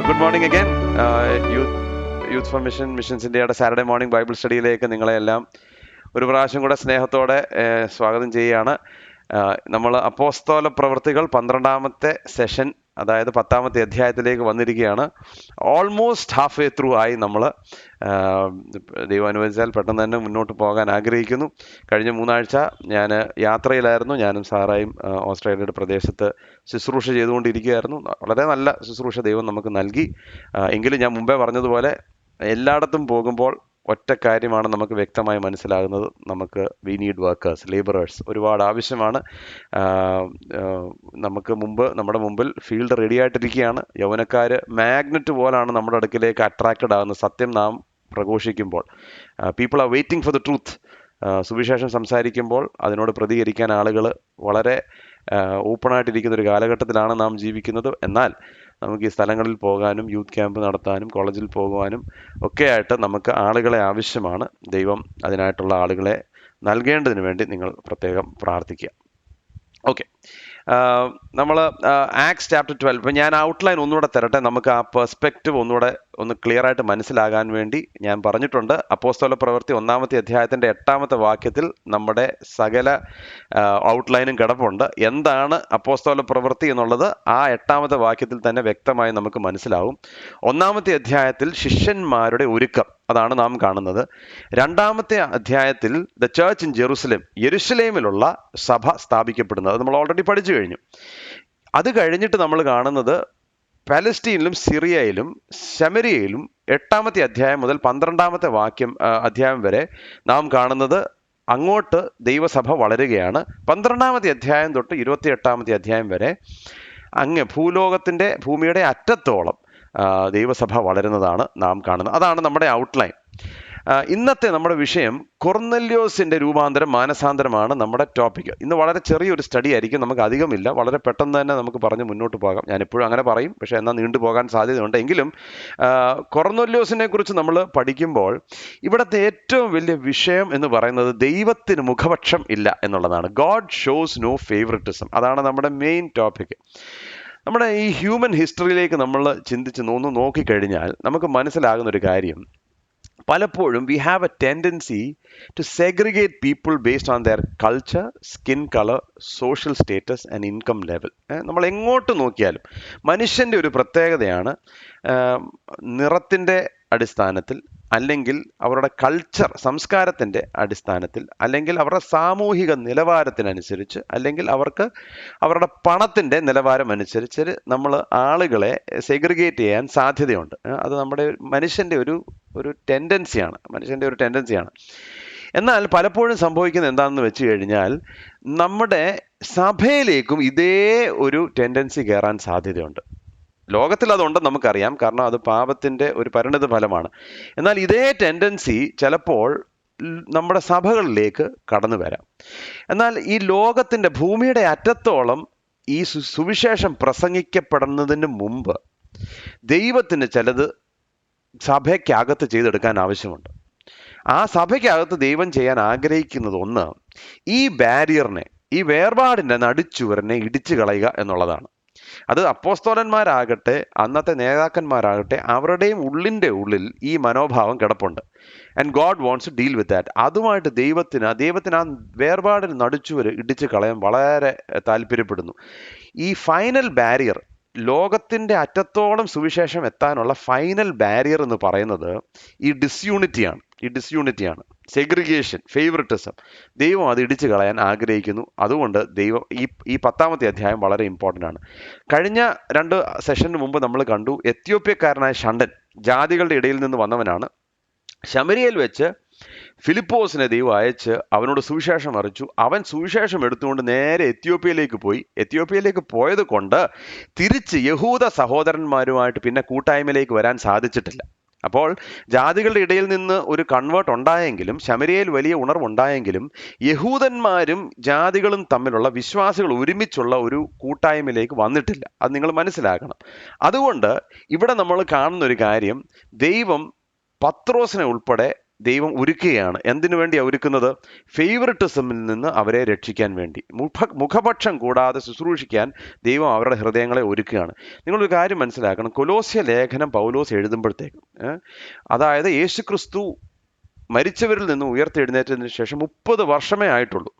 Good morning again. Youth for missions ഇന്ത്യയുടെ Saturday morning Bible സ്റ്റഡിയിലേക്ക് നിങ്ങളെല്ലാം ഒരു പ്രാവശ്യം കൂടെ സ്നേഹത്തോടെ സ്വാഗതം ചെയ്യുകയാണ്. നമ്മൾ അപ്പോസ്തല പ്രവൃത്തികൾ 12-ാമത്തെ സെഷൻ, അതായത് 10-ാമത്തെ അധ്യായത്തിലേക്ക് വന്നിരിക്കുകയാണ്. ഓൾമോസ്റ്റ് ഹാഫ് വേ ത്രൂ ആയി. നമ്മൾ ദൈവം അനുവദിച്ചാൽ പെട്ടെന്ന് തന്നെ മുന്നോട്ട് പോകാൻ ആഗ്രഹിക്കുന്നു. കഴിഞ്ഞ 3 ആഴ്ച ഞാൻ യാത്രയിലായിരുന്നു. ഞാനും സാറായും ഓസ്ട്രേലിയയുടെ പ്രദേശത്ത് ശുശ്രൂഷ ചെയ്തുകൊണ്ടിരിക്കുകയായിരുന്നു. വളരെ നല്ല ശുശ്രൂഷ ദൈവം നമുക്ക് നൽകി. എങ്കിലും ഞാൻ മുമ്പേ പറഞ്ഞതുപോലെ എല്ലായിടത്തും പോകുമ്പോൾ ഒറ്റ കാര്യമാണ് നമുക്ക് വ്യക്തമായി മനസ്സിലാകുന്നത്. നമുക്ക് വി നീഡ് വർക്കേഴ്സ്, ലേബറേഴ്സ് ഒരുപാട് ആവശ്യമാണ്. നമുക്ക് നമ്മുടെ മുമ്പിൽ ഫീൽഡ് റെഡി ആയിട്ടിരിക്കുകയാണ്. യൗവനക്കാർ മാഗ്നറ്റ് പോലാണ് നമ്മുടെ അടുക്കിലേക്ക് അട്രാക്റ്റഡ് ആകുന്നത്. സത്യം നാം പ്രഘോഷിക്കുമ്പോൾ people are waiting for the truth. സുവിശേഷം സംസാരിക്കുമ്പോൾ അതിനോട് പ്രതികരിക്കാൻ ആളുകൾ വളരെ ഓപ്പണായിട്ടിരിക്കുന്ന ഒരു കാലഘട്ടത്തിലാണ് നാം ജീവിക്കുന്നത്. എന്നാൽ നമുക്ക് ഈ സ്ഥലങ്ങളിൽ പോകാനും യൂത്ത് ക്യാമ്പ് നടത്താനും കോളേജിൽ പോകുവാനും ഒക്കെ ആയിട്ട് നമുക്ക് ആളുകളെ ആവശ്യമാണ്. ദൈവം അതിനായിട്ടുള്ള ആളുകളെ നൽകേണ്ടതിന് വേണ്ടി നിങ്ങൾ പ്രത്യേകം പ്രാർത്ഥിക്കുക. ഓക്കെ, നമ്മൾ ആക്ട്സ് ചാപ്റ്റർ 12, ഇപ്പം ഞാൻ ഔട്ട്ലൈൻ ഒന്നുകൂടെ തരട്ടെ. നമുക്ക് ആ പെർസ്പെക്റ്റീവ് ഒന്ന് ക്ലിയർ ആയിട്ട് മനസ്സിലാകാൻ വേണ്ടി ഞാൻ പറഞ്ഞിട്ടുണ്ട്. അപ്പോസ്തല പ്രവൃത്തി 1-ാമത്തെ അധ്യായത്തിൻ്റെ 8-ാമത്തെ വാക്യത്തിൽ നമ്മുടെ സകല ഔട്ട്ലൈനും കിടപ്പുണ്ട്. എന്താണ് അപ്പോസ്തല പ്രവൃത്തി എന്നുള്ളത് ആ 8-ാമത്തെ വാക്യത്തിൽ തന്നെ വ്യക്തമായി നമുക്ക് മനസ്സിലാവും. 1-ാമത്തെ അധ്യായത്തിൽ ശിഷ്യന്മാരുടെ ഒരുക്കം, അതാണ് നാം കാണുന്നത്. 2-ാമത്തെ അധ്യായത്തിൽ ദ ചർച്ച് ഇൻ ജെറുസലേം, യെരുശലേമിലുള്ള സഭ സ്ഥാപിക്കപ്പെടുന്നത്, അത് നമ്മൾ ഓൾറെഡി പഠിച്ചു കഴിഞ്ഞു. അത് കഴിഞ്ഞിട്ട് നമ്മൾ കാണുന്നത് പാലസ്തീനിലും സിറിയയിലും ശമരിയയിലും 8-ാമത്തെ അധ്യായം മുതൽ 12-ാമത്തെ അധ്യായം വരെ നാം കാണുന്നത് അങ്ങോട്ട് ദൈവസഭ വളരുകയാണ്. 12-ാമത്തെ അധ്യായം തൊട്ട് 28-ാമത്തെ അധ്യായം വരെ അങ്ങ് ഭൂമിയുടെ അറ്റത്തോളം ദൈവസഭ വളരുന്നതാണ് നാം കാണുന്നത്. അതാണ് നമ്മുടെ ഔട്ട്ലൈൻ. ഇന്നത്തെ നമ്മുടെ വിഷയം കൊർന്നല്യോസിന്റെ രൂപാന്തരം, മാനസാന്തരമാണ് നമ്മുടെ ടോപ്പിക്. ഇന്ന് വളരെ ചെറിയൊരു സ്റ്റഡി ആയിരിക്കും, നമുക്ക് അധികമില്ല. വളരെ പെട്ടെന്ന് തന്നെ നമുക്ക് പറഞ്ഞ് മുന്നോട്ട് പോകാം. ഞാനെപ്പോഴും അങ്ങനെ പറയും, പക്ഷേ എന്നാൽ നീണ്ടു പോകാൻ സാധ്യതയുണ്ട്. എങ്കിലും കൊർന്നല്യോസിനെ കുറിച്ച് നമ്മൾ പഠിക്കുമ്പോൾ ഇവിടുത്തെ ഏറ്റവും വലിയ വിഷയം എന്ന് പറയുന്നത് ദൈവത്തിന് മുഖപക്ഷം ഇല്ല എന്നുള്ളതാണ്. God shows no favouritism. അതാണ് നമ്മുടെ മെയിൻ ടോപ്പിക്. നമ്മുടെ ഈ ഹ്യൂമൻ ഹിസ്റ്ററിയിലേക്ക് നമ്മൾ നോക്കിക്കഴിഞ്ഞാൽ നമുക്ക് മനസ്സിലാകുന്ന ഒരു കാര്യം, പലപ്പോഴും we have a tendency to segregate people based on their culture, skin colour, social status and income level. നമ്മൾ എങ്ങോട്ട് നോക്കിയാലും മനുഷ്യൻ്റെ ഒരു പ്രത്യേകതയാണ് നിറത്തിൻ്റെ അടിസ്ഥാനത്തിൽ, അല്ലെങ്കിൽ അവരുടെ കൾച്ചർ, സംസ്കാരത്തിൻ്റെ അടിസ്ഥാനത്തിൽ, അല്ലെങ്കിൽ അവരുടെ സാമൂഹിക നിലവാരത്തിനനുസരിച്ച്, അല്ലെങ്കിൽ അവരുടെ പണത്തിൻ്റെ നിലവാരം അനുസരിച്ച് നമ്മൾ ആളുകളെ സെഗ്രിഗേറ്റ് ചെയ്യാൻ സാധ്യതയുണ്ട്. അത് നമ്മുടെ മനുഷ്യൻ്റെ ഒരു ടെൻഡൻസിയാണ്. എന്നാൽ പലപ്പോഴും സംഭവിക്കുന്നത് എന്താണെന്ന് വെച്ച് കഴിഞ്ഞാൽ നമ്മുടെ സഭയിലേക്കും ഇതേ ഒരു ടെൻഡൻസി കയറാൻ സാധ്യതയുണ്ട്. ലോകത്തിൽ അതുണ്ടെന്ന് നമുക്കറിയാം, കാരണം അത് പാപത്തിൻ്റെ ഒരു പരിണിത ഫലമാണ്. എന്നാൽ ഇതേ ടെൻഡൻസി ചിലപ്പോൾ നമ്മുടെ സഭകളിലേക്ക് കടന്നു വരാം. എന്നാൽ ഈ ലോകത്തിൻ്റെ ഭൂമിയുടെ അറ്റത്തോളം ഈ സുവിശേഷം പ്രസംഗിക്കപ്പെടുന്നതിന് മുമ്പ് ദൈവത്തിന് ചിലത് സഭയ്ക്കകത്ത് ചെയ്തെടുക്കാൻ ആവശ്യമുണ്ട്. ആ സഭയ്ക്കകത്ത് ദൈവം ചെയ്യാൻ ആഗ്രഹിക്കുന്നത് ഒന്ന്, ഈ ബാരിയറിനെ, ഈ വേർപാടിൻ്റെ നടുച്ചുവരനെ ഇടിച്ചു കളയുക എന്നുള്ളതാണ്. അത് അപ്പോസ്തലന്മാരാകട്ടെ അന്നത്തെ നേതാക്കന്മാരാകട്ടെ അവരുടെയും ഉള്ളിൽ ഈ മനോഭാവം കിടപ്പുണ്ട്. And God wants to deal with that. അതുമായിട്ട് ദൈവത്തിന് ആ വേർപാടിന് നടുച്ചുവര് ഇടിച്ചു കളയാൻ വളരെ താല്പര്യപ്പെടുന്നു. ഈ ഫൈനൽ ബാരിയർ, ലോകത്തിൻ്റെ അറ്റത്തോളം സുവിശേഷം എത്താനുള്ള ഫൈനൽ ബാരിയർ എന്ന് പറയുന്നത് ഈ ഡിസ്യൂണിറ്റിയാണ്, സെഗ്രിഗേഷൻ, ഫേവറിറ്റിസം. ദൈവം അത് ഇടിച്ചു കളയാൻ ആഗ്രഹിക്കുന്നു. അതുകൊണ്ട് ദൈവം ഈ 10-ാമത്തെ അധ്യായം വളരെ ഇമ്പോർട്ടൻ്റ് ആണ്. കഴിഞ്ഞ 2 സെഷന് മുമ്പ് നമ്മൾ കണ്ടു, എത്യോപ്യക്കാരനായ ഷണ്ടൻ ജാതികളുടെ ഇടയിൽ നിന്ന് വന്നവനാണ്. ശമരിയയിൽ വെച്ച് ഫിലിപ്പോസിനെ ദൈവം അയച്ച് അവനോട് സുവിശേഷം അറിയിച്ചു. അവൻ സുവിശേഷം എടുത്തുകൊണ്ട് നേരെ എത്യോപ്യയിലേക്ക് പോയത് കൊണ്ട് തിരിച്ച് യഹൂദ സഹോദരന്മാരുമായിട്ട് പിന്നെ കൂട്ടായ്മയിലേക്ക് വരാൻ സാധിച്ചിട്ടില്ല. അപ്പോൾ ജാതികളുടെ ഇടയിൽ നിന്ന് ഒരു കൺവേർട്ട് ഉണ്ടായെങ്കിലും, ശമരിയയിൽ വലിയ ഉണർവുണ്ടായെങ്കിലും, യഹൂദന്മാരും ജാതികളും തമ്മിലുള്ള വിശ്വാസികൾ ഒരുമിച്ചുള്ള ഒരു കൂട്ടായ്മയിലേക്ക് വന്നിട്ടില്ല. അത് നിങ്ങൾ മനസ്സിലാക്കണം. അതുകൊണ്ട് ഇവിടെ നമ്മൾ കാണുന്ന ഒരു കാര്യം, ദൈവം പത്രോസിനെ ഉൾപ്പെടെ ദൈവം ഒരുക്കുകയാണ്. എന്തിനു വേണ്ടിയാണ് ഒരുക്കുന്നത്? ഫേവറിറ്റിസമിൽ നിന്ന് അവരെ രക്ഷിക്കാൻ വേണ്ടി. മുഖപക്ഷം കൂടാതെ ശുശ്രൂഷിക്കാൻ ദൈവം അവരുടെ ഹൃദയങ്ങളെ ഒരുക്കുകയാണ്. നിങ്ങളൊരു കാര്യം മനസ്സിലാക്കണം. കൊലോസ്യ ലേഖനം പൗലോസ് എഴുതുമ്പോഴത്തേക്കും അതായത് യേശുക്രിസ്തു മരിച്ചവരിൽ നിന്ന് ഉയർത്തെഴുന്നേറ്റതിന് ശേഷം 30 വർഷമേ ആയിട്ടുള്ളൂ.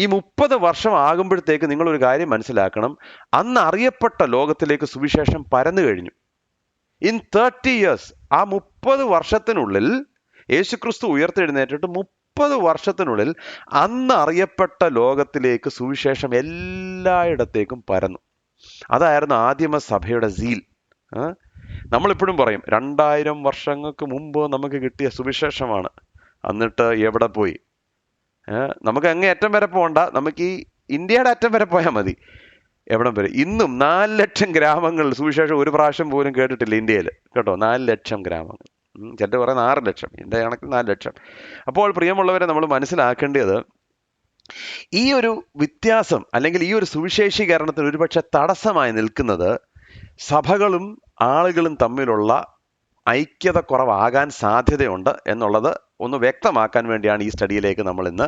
ഈ 30 വർഷം ആകുമ്പോഴത്തേക്ക് നിങ്ങളൊരു കാര്യം മനസ്സിലാക്കണം. അന്ന് അറിയപ്പെട്ട ലോകത്തിലേക്ക് സുവിശേഷം പരന്നു കഴിഞ്ഞു. ഇൻ 30 years, ആ 30 വർഷത്തിനുള്ളിൽ യേശുക്രിസ്തു ഉയർത്തെഴുന്നേറ്റിട്ട് 30 വർഷത്തിനുള്ളിൽ അന്ന് അറിയപ്പെട്ട ലോകത്തിലേക്ക് സുവിശേഷം എല്ലായിടത്തേക്കും പരന്നു. അതായിരുന്നു ആദിമ സഭയുടെ സീൽ. നമ്മളിപ്പോഴും പറയും 2000 വർഷങ്ങൾക്ക് മുമ്പ് നമുക്ക് കിട്ടിയ സുവിശേഷമാണ്. എന്നിട്ട് എവിടെ പോയി? നമുക്ക് അങ്ങേ അറ്റം വരെ പോകണ്ട, നമുക്ക് ഈ ഇന്ത്യയുടെ അറ്റം വരെ പോയാൽ മതി. എവിടം വരെ? ഇന്നും 4 ലക്ഷം ഗ്രാമങ്ങളിൽ സുവിശേഷം ഒരു പ്രാവശ്യം പോലും കേട്ടിട്ടില്ല ഇന്ത്യയിൽ, കേട്ടോ. 4 ലക്ഷം ഗ്രാമങ്ങൾ. ചിലർ പറയുന്നത് 6 ലക്ഷം, എൻ്റെ കണക്കിൽ 4 ലക്ഷം. അപ്പോൾ പ്രിയമുള്ളവരെ, നമ്മൾ മനസ്സിലാക്കേണ്ടത് ഈ ഒരു വ്യത്യാസം അല്ലെങ്കിൽ ഈ ഒരു സുവിശേഷീകരണത്തിന് ഒരുപക്ഷെ തടസ്സമായി നിൽക്കുന്നത് സഭകളും ആളുകളും തമ്മിലുള്ള ഐക്യത കുറവാകാൻ സാധ്യതയുണ്ട് എന്നുള്ളത് ഒന്ന് വ്യക്തമാക്കാൻ വേണ്ടിയാണ് ഈ സ്റ്റഡിയിലേക്ക് നമ്മൾ ഇന്ന്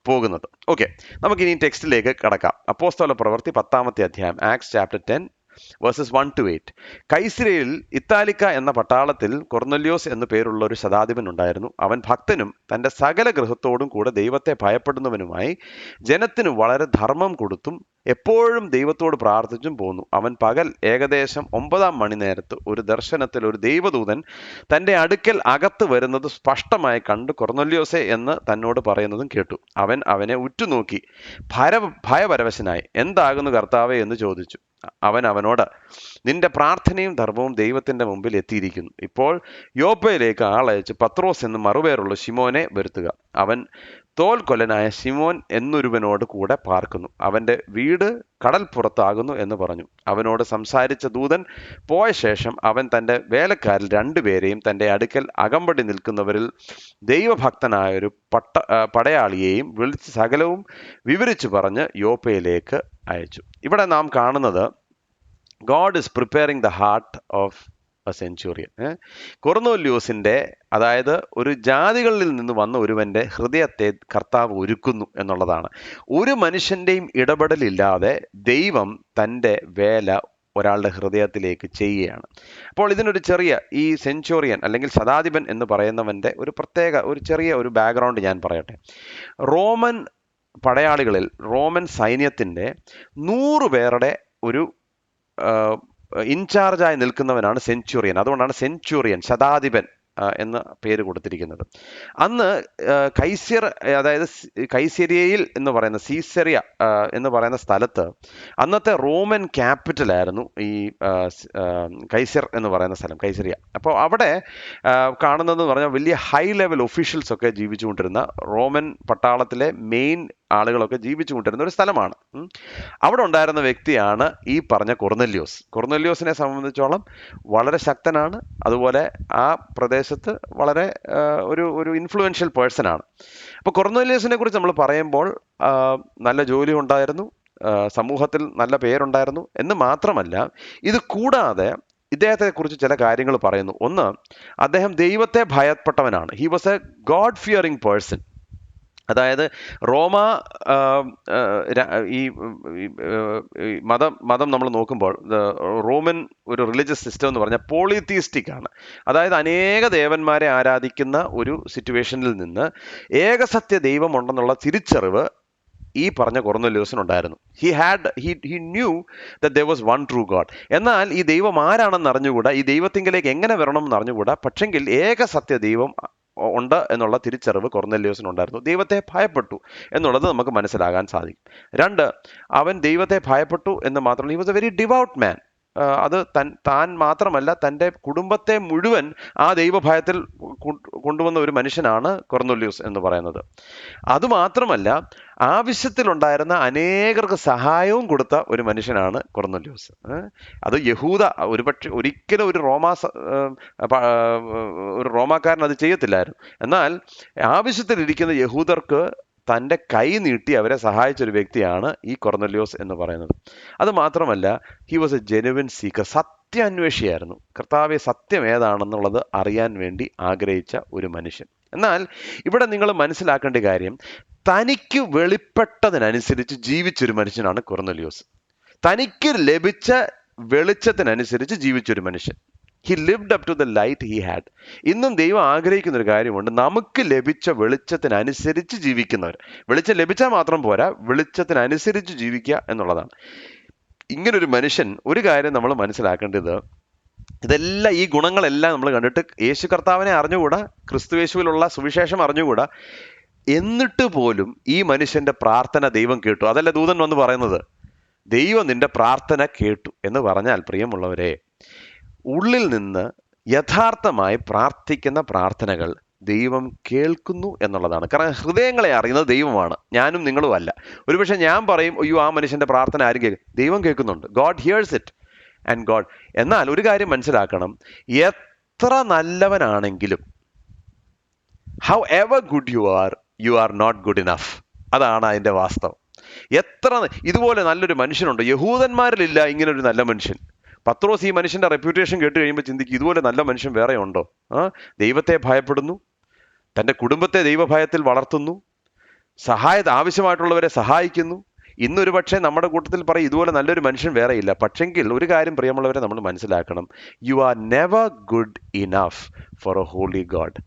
പോകുന്നത്. ഓക്കെ, നമുക്കിനി ടെക്സ്റ്റിലേക്ക് കടക്കാം. അപ്പോസ്തല പ്രവൃത്തി 10-ാമത്തെ അധ്യായം, ആക്ട്സ് ചാപ്റ്റർ 10 verses 1-8. കൈസരയിൽ ഇത്താലിക്ക എന്ന പട്ടാളത്തിൽ കൊർന്നല്യോസ് എന്നു പേരുള്ള ഒരു ശതാധിപൻ ഉണ്ടായിരുന്നു. അവൻ ഭക്തനും തൻ്റെ സകല ഗൃഹത്തോടും കൂടെ ദൈവത്തെ ഭയപ്പെടുന്നവനുമായി ജനത്തിന് വളരെ ധർമ്മം കൊടുത്തും എപ്പോഴും ദൈവത്തോട് പ്രാർത്ഥിച്ചും പോന്നു. അവൻ പകൽ ഏകദേശം 9-ാം മണി നേരത്ത് ഒരു ദർശനത്തിൽ ഒരു ദൈവദൂതൻ തൻ്റെ അടുക്കൽ അകത്ത് വരുന്നത് സ്പഷ്ടമായി കണ്ട് കൊർന്നല്യോസെ എന്ന് തന്നോട് പറയുന്നതും കേട്ടു. അവൻ അവനെ ഉറ്റുനോക്കി ഭയപരവശനായി, എന്താകുന്നു കർത്താവേ എന്ന് ചോദിച്ചു. അവൻ അവനോട്, നിന്റെ പ്രാർത്ഥനയും ധർമ്മവും ദൈവത്തിന്റെ മുമ്പിൽ എത്തിയിരിക്കുന്നു. ഇപ്പോൾ യോപ്പയിലേക്ക് ആളയച്ച് പത്രോസ് എന്ന് മറുപേരുള്ള ശിമോനെ വരുത്തുക. അവൻ തോൽ കൊല്ലനായ ശിമോൻ എന്നൊരുവനോട് കൂടെ പാർക്കുന്നു. അവന്റെ വീട് കടൽപ്പുറത്താകുന്നു എന്ന് പറഞ്ഞു. അവനോട് സംസാരിച്ച ദൂതൻ പോയ ശേഷം അവൻ തൻ്റെ വേലക്കാരിൽ 2 പേരെയും തൻ്റെ അടുക്കൽ അകമ്പടി നിൽക്കുന്നവരിൽ ദൈവഭക്തനായൊരു പടയാളിയെയും വിളിച്ച് സകലവും വിവരിച്ചു പറഞ്ഞ് യോപ്പയിലേക്ക് അയച്ചു. ഇവിടെ നാം കാണുന്നത് God is preparing the heart of a centurion. കൊർന്നേല്യോസിന്റെ, അതായത് ഒരു ജാതികളിൽ നിന്ന് വന്ന ഒരുവന്റെ ഹൃദയത്തെ കർത്താവ് ഒരുക്കുന്നു എന്നുള്ളതാണ്. ഒരു മനുഷ്യന്റെയും ഇടപെടലില്ലാതെ ദൈവം തൻ്റെ വേല ഒരാളുടെ ഹൃദയത്തിലേക്ക് ചെയ്യുകയാണ്. അപ്പോൾ ഇതിനൊരു ചെറിയ, ഈ സെഞ്ചുറിയൻ അല്ലെങ്കിൽ ശതാധിപൻ എന്ന് പറയുന്നവന്റെ ഒരു ചെറിയ ഒരു ബാക്ക്ഗ്രൗണ്ട് ഞാൻ പറയട്ടെ. റോമൻ പടയാളികളിൽ, റോമൻ സൈന്യത്തിൻ്റെ 100 പേരുടെ ഒരു ഇൻചാർജായി നിൽക്കുന്നവനാണ് സെഞ്ചുറിയൻ. അതുകൊണ്ടാണ് സെഞ്ചുറിയൻ, ശതാധിപൻ എന്ന പേര് കൊടുത്തിരിക്കുന്നത്. അന്ന് കൈസർ, അതായത് കൈസരിയയിൽ എന്ന് പറയുന്ന, സീസറിയ എന്ന് പറയുന്ന സ്ഥലത്ത് അന്നത്തെ റോമൻ ക്യാപിറ്റലായിരുന്നു ഈ കൈസർ എന്ന് പറയുന്ന സ്ഥലം, കൈസരിയ. അപ്പോൾ അവിടെ കാണുന്നതെന്ന് പറഞ്ഞാൽ വലിയ ഹൈ ലെവൽ ഒഫീഷ്യൽസ് ഒക്കെ ജീവിച്ചുകൊണ്ടിരുന്ന, റോമൻ പട്ടാളത്തിലെ മെയിൻ ആളുകളൊക്കെ ജീവിച്ചുകൊണ്ടിരുന്ന ഒരു സ്ഥലമാണ്. അവിടെ ഉണ്ടായിരുന്ന വ്യക്തിയാണ് ഈ പറഞ്ഞ കൊർന്നല്യോസ്. കൊർന്നല്യോസിനെ സംബന്ധിച്ചോളം വളരെ ശക്തനാണ്. അതുപോലെ ആ പ്രദേശത്ത് വളരെ ഒരു ഇൻഫ്ലുവൻഷ്യൽ പേഴ്സൺ ആണ്. അപ്പോൾ കൊർന്നല്യോസിനെ കുറിച്ച് നമ്മൾ പറയുമ്പോൾ നല്ല ജോലി ഉണ്ടായിരുന്നു, സമൂഹത്തിൽ നല്ല പേരുണ്ടായിരുന്നു എന്ന് മാത്രമല്ല, ഇത് കൂടാതെ ഇദ്ദേഹത്തെക്കുറിച്ച് ചില കാര്യങ്ങൾ പറയുന്നു. ഒന്ന്, അദ്ദേഹം ദൈവത്തെ ഭയപ്പെട്ടവനാണ്. He was a God fearing person. അതായത് ഈ മതം നമ്മൾ നോക്കുമ്പോൾ റോമൻ ഒരു റിലീജിയസ് സിസ്റ്റം എന്ന് പറഞ്ഞാൽ പോളിതീസ്റ്റിക് ആണ്. അതായത് അനേക ദേവന്മാരെ ആരാധിക്കുന്ന ഒരു സിറ്റുവേഷനിൽ നിന്ന് ഏകസത്യ ദൈവം ഉണ്ടെന്നുള്ള തിരിച്ചറിവ് ഈ പറഞ്ഞ കൊർന്നല്യോസിനുണ്ടായിരുന്നു. He knew that there was one true God. എന്നാൽ ഈ ദൈവം ആരാണെന്ന് അറിഞ്ഞുകൂടാ, ഈ ദൈവത്തിങ്കിലേക്ക് എങ്ങനെ വരണം എന്ന് അറിഞ്ഞുകൂടാ. പക്ഷെങ്കിൽ ഏകസത്യ ദൈവം ഉണ്ട് എന്നുള്ള തിരിച്ചറിവ് കൊർന്നല്യോസിനുണ്ടായിരുന്നു. ദൈവത്തെ ഭയപ്പെട്ടു എന്നുള്ളത് നമുക്ക് മനസ്സിലാകാൻ സാധിക്കും. 2, അവൻ ദൈവത്തെ ഭയപ്പെട്ടു എന്ന് മാത്രമല്ല, he was a very devout man. അത് താൻ മാത്രമല്ല, തൻ്റെ കുടുംബത്തെ മുഴുവൻ ആ ദൈവഭയത്തിൽ കൊണ്ടുവന്ന ഒരു മനുഷ്യനാണ് കൊർന്നല്യോസ് എന്ന് പറയുന്നത്. അതുമാത്രമല്ല, ആവശ്യത്തിലുണ്ടായിരുന്ന അനേകർക്ക് സഹായവും കൊടുത്ത ഒരു മനുഷ്യനാണ് കൊർന്നല്യോസ്. അത് യഹൂദ ഒരിക്കലും ഒരു റോമാക്കാരൻ അത് ചെയ്യത്തില്ലായിരുന്നു. എന്നാൽ ആവശ്യത്തിലിരിക്കുന്ന യഹൂദർക്ക് തൻ്റെ കൈ നീട്ടി അവരെ സഹായിച്ചൊരു വ്യക്തിയാണ് ഈ കൊർന്നല്യോസ് എന്ന് പറയുന്നത്. അത് മാത്രമല്ല, he was a genuine seeker. സത്യാന്വേഷിയായിരുന്നു. കർത്താവെ, സത്യം ഏതാണെന്നുള്ളത് അറിയാൻ വേണ്ടി ആഗ്രഹിച്ച ഒരു മനുഷ്യൻ. എന്നാൽ ഇവിടെ നിങ്ങൾ മനസ്സിലാക്കേണ്ട കാര്യം, തനിക്ക് വെളിപ്പെട്ടതിനനുസരിച്ച് ജീവിച്ചൊരു മനുഷ്യനാണ് കൊർന്നേലിയോസ്. തനിക്ക് ലഭിച്ച വെളിച്ചത്തിനനുസരിച്ച് ജീവിച്ചൊരു മനുഷ്യൻ. He lived up to the light he had. ഇന്നും ദൈവം ആഗ്രഹിക്കുന്ന ഒരു കാര്യമുണ്ട്, നമുക്ക് ലഭിച്ച വെളിച്ചത്തിനനുസരിച്ച് ജീവിക്കുന്നവർ. വെളിച്ചം ലഭിച്ചാൽ മാത്രം പോരാ, വെളിച്ചത്തിനനുസരിച്ച് ജീവിക്കുക എന്നുള്ളതാണ്. ഇങ്ങനൊരു മനുഷ്യൻ, ഒരു കാര്യം നമ്മൾ മനസ്സിലാക്കേണ്ടത്, ഇതെല്ലാം, ഈ ഗുണങ്ങളെല്ലാം നമ്മൾ കണ്ടിട്ട് യേശു കർത്താവിനെ അറിഞ്ഞുകൂടാ, ക്രിസ്തുയേശുവിലുള്ള സുവിശേഷം അറിഞ്ഞുകൂടാ, എന്നിട്ട് പോലും ഈ മനുഷ്യന്റെ പ്രാർത്ഥന ദൈവം കേട്ടു. അതല്ല ദൂതൻ വന്ന് പറയുന്നത്, ദൈവം നിന്റെ പ്രാർത്ഥന കേട്ടു എന്ന് പറഞ്ഞാൽ, പ്രിയമുള്ളവരെ, ഉള്ളിൽ നിന്ന് യഥാർത്ഥമായി പ്രാർത്ഥിക്കുന്ന പ്രാർത്ഥനകൾ ദൈവം കേൾക്കുന്നു എന്നുള്ളതാണ്. കാരണം ഹൃദയങ്ങളെ അറിയുന്നത് ദൈവമാണ്, ഞാനും നിങ്ങളും അല്ല. ഒരുപക്ഷെ ഞാൻ പറയും, അയ്യോ ആ മനുഷ്യന്റെ പ്രാർത്ഥന ആരും കേൾക്കും, ദൈവം കേൾക്കുന്നുണ്ട്. God hears it and God. എന്നാൽ ഒരു കാര്യം മനസ്സിലാക്കണം, എത്ര നല്ലവനാണെങ്കിലും, however good you are not good enough. അതാണ് അതിന്റെ വാസ്തവം. എത്ര ഇതുപോലെ നല്ലൊരു മനുഷ്യനുണ്ട്, യഹൂദന്മാരിലില്ല ഇങ്ങനൊരു നല്ല മനുഷ്യൻ. പത്രോസ് ഈ മനുഷ്യന്റെ റെപ്യൂട്ടേഷൻ കേട്ട് കഴിയുമ്പോൾ ചിന്തിക്കും, ഇതുപോലെ നല്ല മനുഷ്യൻ വേറെ ഉണ്ടോ? ദൈവത്തെ ഭയപ്പെടുന്നു, തൻ്റെ കുടുംബത്തെ ദൈവഭയത്തിൽ വളർത്തുന്നു, ആവശ്യമായിട്ടുള്ളവരെ സഹായിക്കുന്നു. ഇന്നൊരു പക്ഷേ നമ്മുടെ കൂട്ടത്തിൽ പറയും, ഇതുപോലെ നല്ലൊരു മനുഷ്യൻ വേറെ ഇല്ല. പക്ഷെങ്കിൽ ഒരു കാര്യം പ്രിയമുള്ളവരെ നമ്മൾ മനസ്സിലാക്കണം, you are never good enough for a holy God.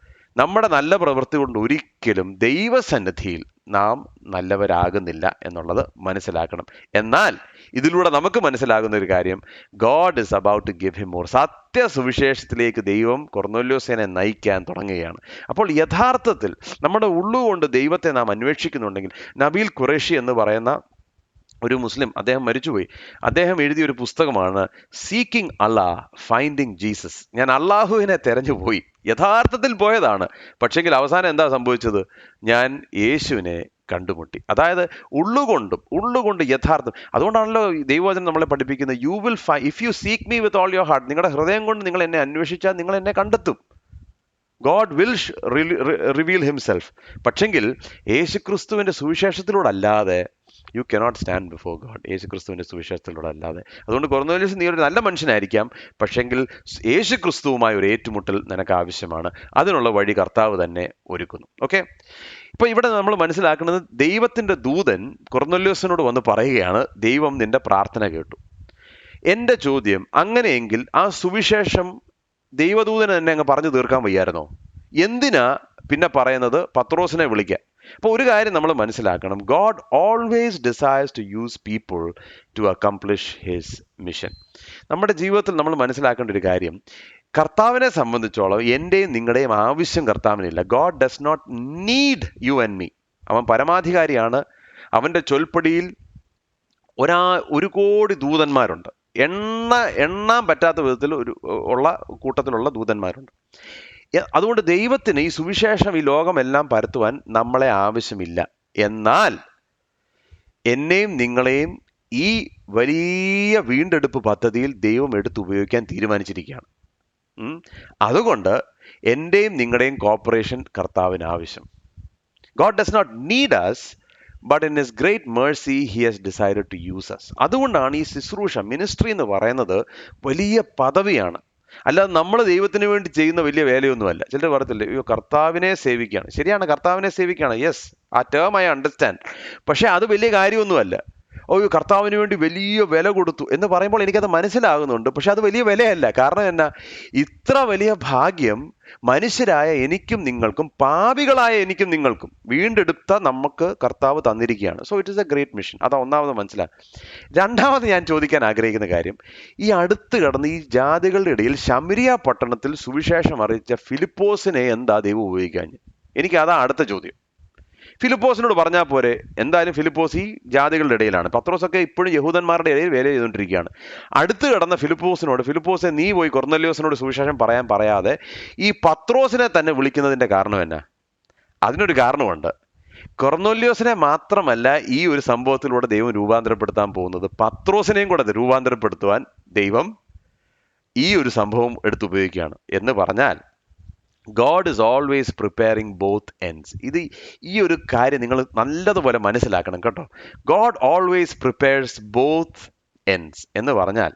നമ്മുടെ നല്ല പ്രവൃത്തി കൊണ്ട് ഒരിക്കലും ദൈവസന്നിധിയിൽ നാം നല്ലവരാകുന്നില്ല എന്നുള്ളത് മനസ്സിലാക്കണം. എന്നാൽ ഇതിലൂടെ നമുക്ക് മനസ്സിലാകുന്ന ഒരു കാര്യം, God is about to give him more. സത്യസുവിശേഷത്തിലേക്ക് ദൈവം കൊർന്നേലിയോസിനെ നയിക്കാൻ തുടങ്ങുകയാണ്. അപ്പോൾ യഥാർത്ഥത്തിൽ നമ്മുടെ ഉള്ളുകൊണ്ട് ദൈവത്തെ നാം അന്വേഷിക്കുന്നുണ്ടെങ്കിൽ, നബീൽ ഖുറേഷി എന്ന് പറയുന്ന ഒരു മുസ്ലിം, അദ്ദേഹം മരിച്ചുപോയി, അദ്ദേഹം എഴുതിയ ഒരു പുസ്തകമാണ് സീക്കിംഗ് അല്ലാഹ് ഫൈൻഡിങ് ജീസസ്. ഞാൻ അള്ളാഹുവിനെ തെരഞ്ഞുപോയി, യഥാർത്ഥത്തിൽ പോയതാണ്, പക്ഷെങ്കിൽ അവസാനം എന്താ സംഭവിച്ചത്? ഞാൻ യേശുവിനെ കണ്ടുമുട്ടി. അതായത് ഉള്ളുകൊണ്ട് യഥാർത്ഥം. അതുകൊണ്ടാണല്ലോ ദൈവവചനം നമ്മളെ പഠിപ്പിക്കുന്നത്, you will if you seek me with all your heart. നിങ്ങളുടെ ഹൃദയം കൊണ്ട് നിങ്ങൾ എന്നെ അന്വേഷിച്ചാൽ നിങ്ങൾ എന്നെ കണ്ടെത്തും. God will reveal himself. പക്ഷെങ്കിൽ യേശുക്രിസ്തുവിന്റെ സുവിശേഷത്തിലൂടെ അല്ലാതെ you cannot stand before God. യേശുക്രിസ്തുവിന്റെ സുവിശേഷത്തിലൂടെ അല്ലാതെ. അതുകൊണ്ട് കൊർന്നേലിയോസ്, നീ ഒരു നല്ല മനുഷ്യനായിരിക്കാം, പക്ഷെങ്കിൽ യേശുക്രിസ്തുവുമായി ഒരു ഏറ്റുമുട്ടൽ നിനക്ക് ആവശ്യമാണ്. അതിനുള്ള വഴി കർത്താവ് തന്നെ ഒരുക്കുന്നു. ഓക്കെ, ഇപ്പൊ ഇവിടെ നമ്മൾ മനസ്സിലാക്കുന്നത്, ദൈവത്തിന്റെ ദൂതൻ കൊർന്നേലിയോസിനോട് വന്ന് പറയുകയാണ്, ദൈവം നിന്റെ പ്രാർത്ഥന കേട്ടു. എന്റെ ചോദ്യം, അങ്ങനെയെങ്കിൽ ആ സുവിശേഷം ദൈവദൂതന് തന്നെ അങ്ങ് പറഞ്ഞു തീർക്കാൻ വയ്യായിരുന്നോ? എന്തിനാ പിന്നെ പറയുന്നത് പത്രോസിനെ വിളിക്കാൻ? അപ്പോൾ ഒരു കാര്യം നമ്മൾ മനസ്സിലാക്കണം, God always desires to use people to accomplish his mission. നമ്മുടെ ജീവിതത്തിൽ നമ്മൾ മനസ്സിലാക്കേണ്ട ഒരു കാര്യം, കർത്താവിനെ സംബന്ധിച്ചോളം എന്റെയും നിങ്ങളുടെയും ആവശ്യം കർത്താവിനില്ല. God does not need you and me. അവൻ പരമാധികാരിയാണ്. അവന്റെ ചൊൽപ്പടിയിൽ 1 കോടി ദൂതന്മാരുണ്ട്. എണ്ണാൻ പറ്റാത്ത വിധത്തിൽ ഉള്ള കൂട്ടത്തിലുള്ള ദൂതന്മാരുണ്ട്. അതുകൊണ്ട് ദൈവത്തിന് ഈ സുവിശേഷം ഈ ലോകമെല്ലാം പരത്തുവാൻ നമ്മളെ ആവശ്യമില്ല. എന്നാൽ എന്നെയും നിങ്ങളെയും ഈ വലിയ വീണ്ടെടുപ്പ് പദ്ധതിയിൽ ദൈവം ഉപയോഗിക്കാൻ തീരുമാനിച്ചിരിക്കുകയാണ്. അതുകൊണ്ട് എൻ്റെയും നിങ്ങളുടെയും കോപ്പറേഷൻ കർത്താവിന് ആവശ്യം. God does not need us, but in his great mercy he has decided to use us. അതുകൊണ്ടാണ് ഈ ശുശ്രൂഷ, മിനിസ്ട്രി എന്ന് പറയുന്നത് വലിയ പദവിയാണ്. അല്ലാതെ നമ്മൾ ദൈവത്തിന് വേണ്ടി ചെയ്യുന്ന വലിയ വേലയൊന്നുമല്ല. ചിലർ പറയത്തില്ലേ, അയ്യോ കർത്താവിനെ സേവിക്കുകയാണ്. ശരിയാണ്, കർത്താവിനെ സേവിക്കുകയാണ്, യെസ്, ആ ടേം ഐ അണ്ടർസ്റ്റാൻഡ്. പക്ഷെ അത് വലിയ കാര്യമൊന്നുമല്ല. ഓയോ കർത്താവിന് വേണ്ടി വലിയ വില കൊടുത്തു എന്ന് പറയുമ്പോൾ എനിക്കത് മനസ്സിലാകുന്നുണ്ട്. പക്ഷെ അത് വലിയ വിലയല്ല. കാരണം എന്നാ, ഇത്ര വലിയ ഭാഗ്യം മനുഷ്യരായ എനിക്കും നിങ്ങൾക്കും, പാപികളായ എനിക്കും നിങ്ങൾക്കും വീണ്ടെടുത്ത നമുക്ക് കർത്താവ് തന്നിരിക്കുകയാണ്. So it is a great mission. അതാ ഒന്നാമത് മനസ്സിലാക്കുക. രണ്ടാമത് ഞാൻ ചോദിക്കാൻ ആഗ്രഹിക്കുന്ന കാര്യം, ഈ അടുത്ത് കടന്ന് ഈ ജാതികളുടെ ഇടയിൽ ശമരിയ പട്ടണത്തിൽ സുവിശേഷം അറിയിച്ച ഫിലിപ്പോസിനെ എന്താ ദൈവം ഉപയോഗിക്കാൻ? എനിക്ക് അതാ അടുത്ത ചോദ്യം. ഫിലിപ്പോസിനോട് പറഞ്ഞാൽ പോരെ? എന്തായാലും ഫിലിപ്പോസ് ഈ ജാതികളുടെ ഇടയിലാണ്. പത്രോസൊക്കെ ഇപ്പോഴും യഹൂദന്മാരുടെ ഇടയിൽ വേല ചെയ്തുകൊണ്ടിരിക്കുകയാണ്. അടുത്ത് കിടന്ന ഫിലിപ്പോസിനോട്, ഫിലിപ്പോസെ നീ പോയി കൊർന്നേലിയോസിനോട് സുവിശേഷം പറയാതെ ഈ പത്രോസിനെ തന്നെ വിളിക്കുന്നതിൻ്റെ കാരണം എന്നാ? അതിനൊരു കാരണമുണ്ട്. കൊർന്നേലിയോസിനെ മാത്രമല്ല ഈ ഒരു സംഭവത്തിലൂടെ ദൈവം രൂപാന്തരപ്പെടുത്താൻ പോകുന്നത്, പത്രോസിനെയും കൂടെ രൂപാന്തരപ്പെടുത്തുവാൻ ദൈവം ഈ ഒരു സംഭവം എടുത്തുപയോഗിക്കുകയാണ്. എന്ന് പറഞ്ഞാൽ God is always preparing both ends. ഈ ഒരു കാര്യം നിങ്ങൾ നല്ലതുപോലെ മനസ്സിലാക്കണം കേട്ടോ. God always prepares both ends എന്ന് പറഞ്ഞാൽ,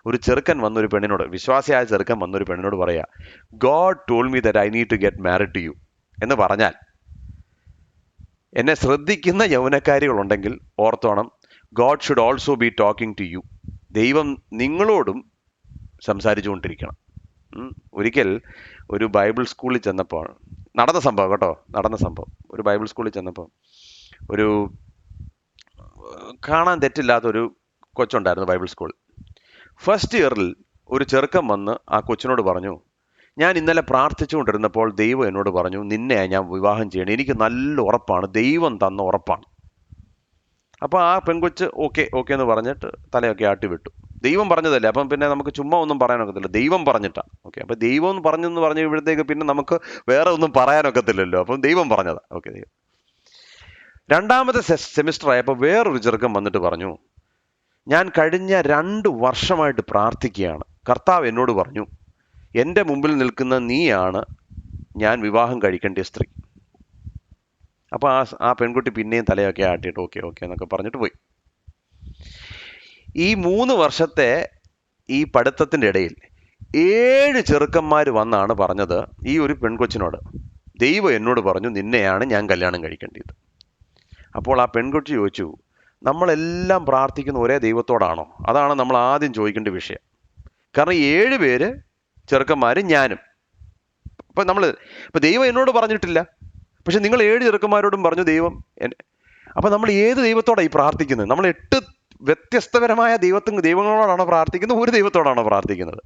ഒരു ചെറുക്കൻ വന്നൊരു പെണ്ണിനോട്, വിശ്വാസിയായ ചെറുക്കൻ വന്നൊരു പെണ്ണിനോട് പറയാ, God told me that I need to get married to you. എന്ന് പറഞ്ഞാൽ, എന്നെ ശ്രദ്ധിക്കുന്ന യൗവനക്കാരികളുണ്ടെങ്കിൽ ഓർത്തോണം, God should also be talking to you. ദൈവം നിങ്ങളോടും സംസാരിച്ചുകൊണ്ടിരിക്കണം. ഒരിക്കൽ ഒരു ബൈബിൾ സ്കൂളിൽ ചെന്നപ്പോൾ നടന്ന സംഭവം കേട്ടോ, നടന്ന സംഭവം. ഒരു ബൈബിൾ സ്കൂളിൽ ചെന്നപ്പോൾ ഒരു കാണാൻ തെറ്റില്ലാത്തൊരു കൊച്ചുണ്ടായിരുന്നു ബൈബിൾ സ്കൂളിൽ. ഫസ്റ്റ് ഇയറിൽ ഒരു ചെറുക്കൻ വന്ന് ആ കൊച്ചിനോട് പറഞ്ഞു, ഞാൻ ഇന്നലെ പ്രാർത്ഥിച്ചുകൊണ്ടിരുന്നപ്പോൾ ദൈവം എന്നോട് പറഞ്ഞു നിന്നെ ഞാൻ വിവാഹം ചെയ്യണം, എനിക്ക് നല്ല ഉറപ്പാണ്, ദൈവം തന്ന ഉറപ്പാണ്. അപ്പോൾ ആ പെൺകൊച്ച് ഓക്കെ ഓക്കെ എന്ന് പറഞ്ഞിട്ട് തലയൊക്കെ ആട്ടി വിട്ടു. ദൈവം പറഞ്ഞതല്ലേ, അപ്പം പിന്നെ നമുക്ക് ചുമ്മാ ഒന്നും പറയാനൊക്കത്തില്ല, ദൈവം പറഞ്ഞിട്ടാണ്. ഓക്കെ, അപ്പം ദൈവം എന്ന് പറഞ്ഞെന്ന് പറഞ്ഞു കഴിയുമ്പോഴത്തേക്ക് പിന്നെ നമുക്ക് വേറെ ഒന്നും പറയാനൊക്കത്തില്ലല്ലോ. അപ്പം ദൈവം പറഞ്ഞതാ. ഓക്കെ, ദൈവം. രണ്ടാമത്തെ സെമിസ്റ്റർ ആയപ്പോൾ വേറൊരു ചെറുക്കൻ വന്നിട്ട് പറഞ്ഞു, ഞാൻ കഴിഞ്ഞ 2 വർഷമായിട്ട് പ്രാർത്ഥിക്കുകയാണ്, കർത്താവ് എന്നോട് പറഞ്ഞു എൻ്റെ മുമ്പിൽ നിൽക്കുന്ന നീയാണ് ഞാൻ വിവാഹം കഴിക്കേണ്ട സ്ത്രീ. അപ്പോൾ ആ പെൺകുട്ടി പിന്നെയും തലയൊക്കെ ആട്ടിയിട്ട് ഓക്കെ ഓക്കെ എന്നൊക്കെ പറഞ്ഞിട്ട് പോയി. ഈ 3 വർഷത്തെ ഈ പഠിത്തത്തിൻ്റെ ഇടയിൽ 7 ചെറുക്കന്മാർ വന്നാണ് പറഞ്ഞത് ഈ ഒരു പെൺകൊച്ചിനോട്, ദൈവം എന്നോട് പറഞ്ഞു നിന്നെയാണ് ഞാൻ കല്യാണം കഴിക്കേണ്ടത്. അപ്പോൾ ആ പെൺകുട്ടി ചോദിച്ചു, നമ്മളെല്ലാം പ്രാർത്ഥിക്കുന്ന ഒരേ ദൈവത്തോടാണോ? അതാണ് നമ്മൾ ആദ്യം ചോദിക്കേണ്ട വിഷയം. കാരണം 7 പേര് ചെറുക്കന്മാരും ഞാനും. ഇപ്പം ദൈവം എന്നോട് പറഞ്ഞിട്ടില്ല, പക്ഷെ നിങ്ങൾ 7 ചെറുക്കന്മാരോടും പറഞ്ഞു ദൈവം. അപ്പം നമ്മൾ ഏത് ദൈവത്തോടാണ് ഈ പ്രാർത്ഥിക്കുന്നത്? നമ്മൾ 8 വ്യത്യസ്തപരമായ ദൈവങ്ങളോടാണോ പ്രാർത്ഥിക്കുന്നത്, ഒരു ദൈവത്തോടാണോ പ്രാർത്ഥിക്കുന്നത്?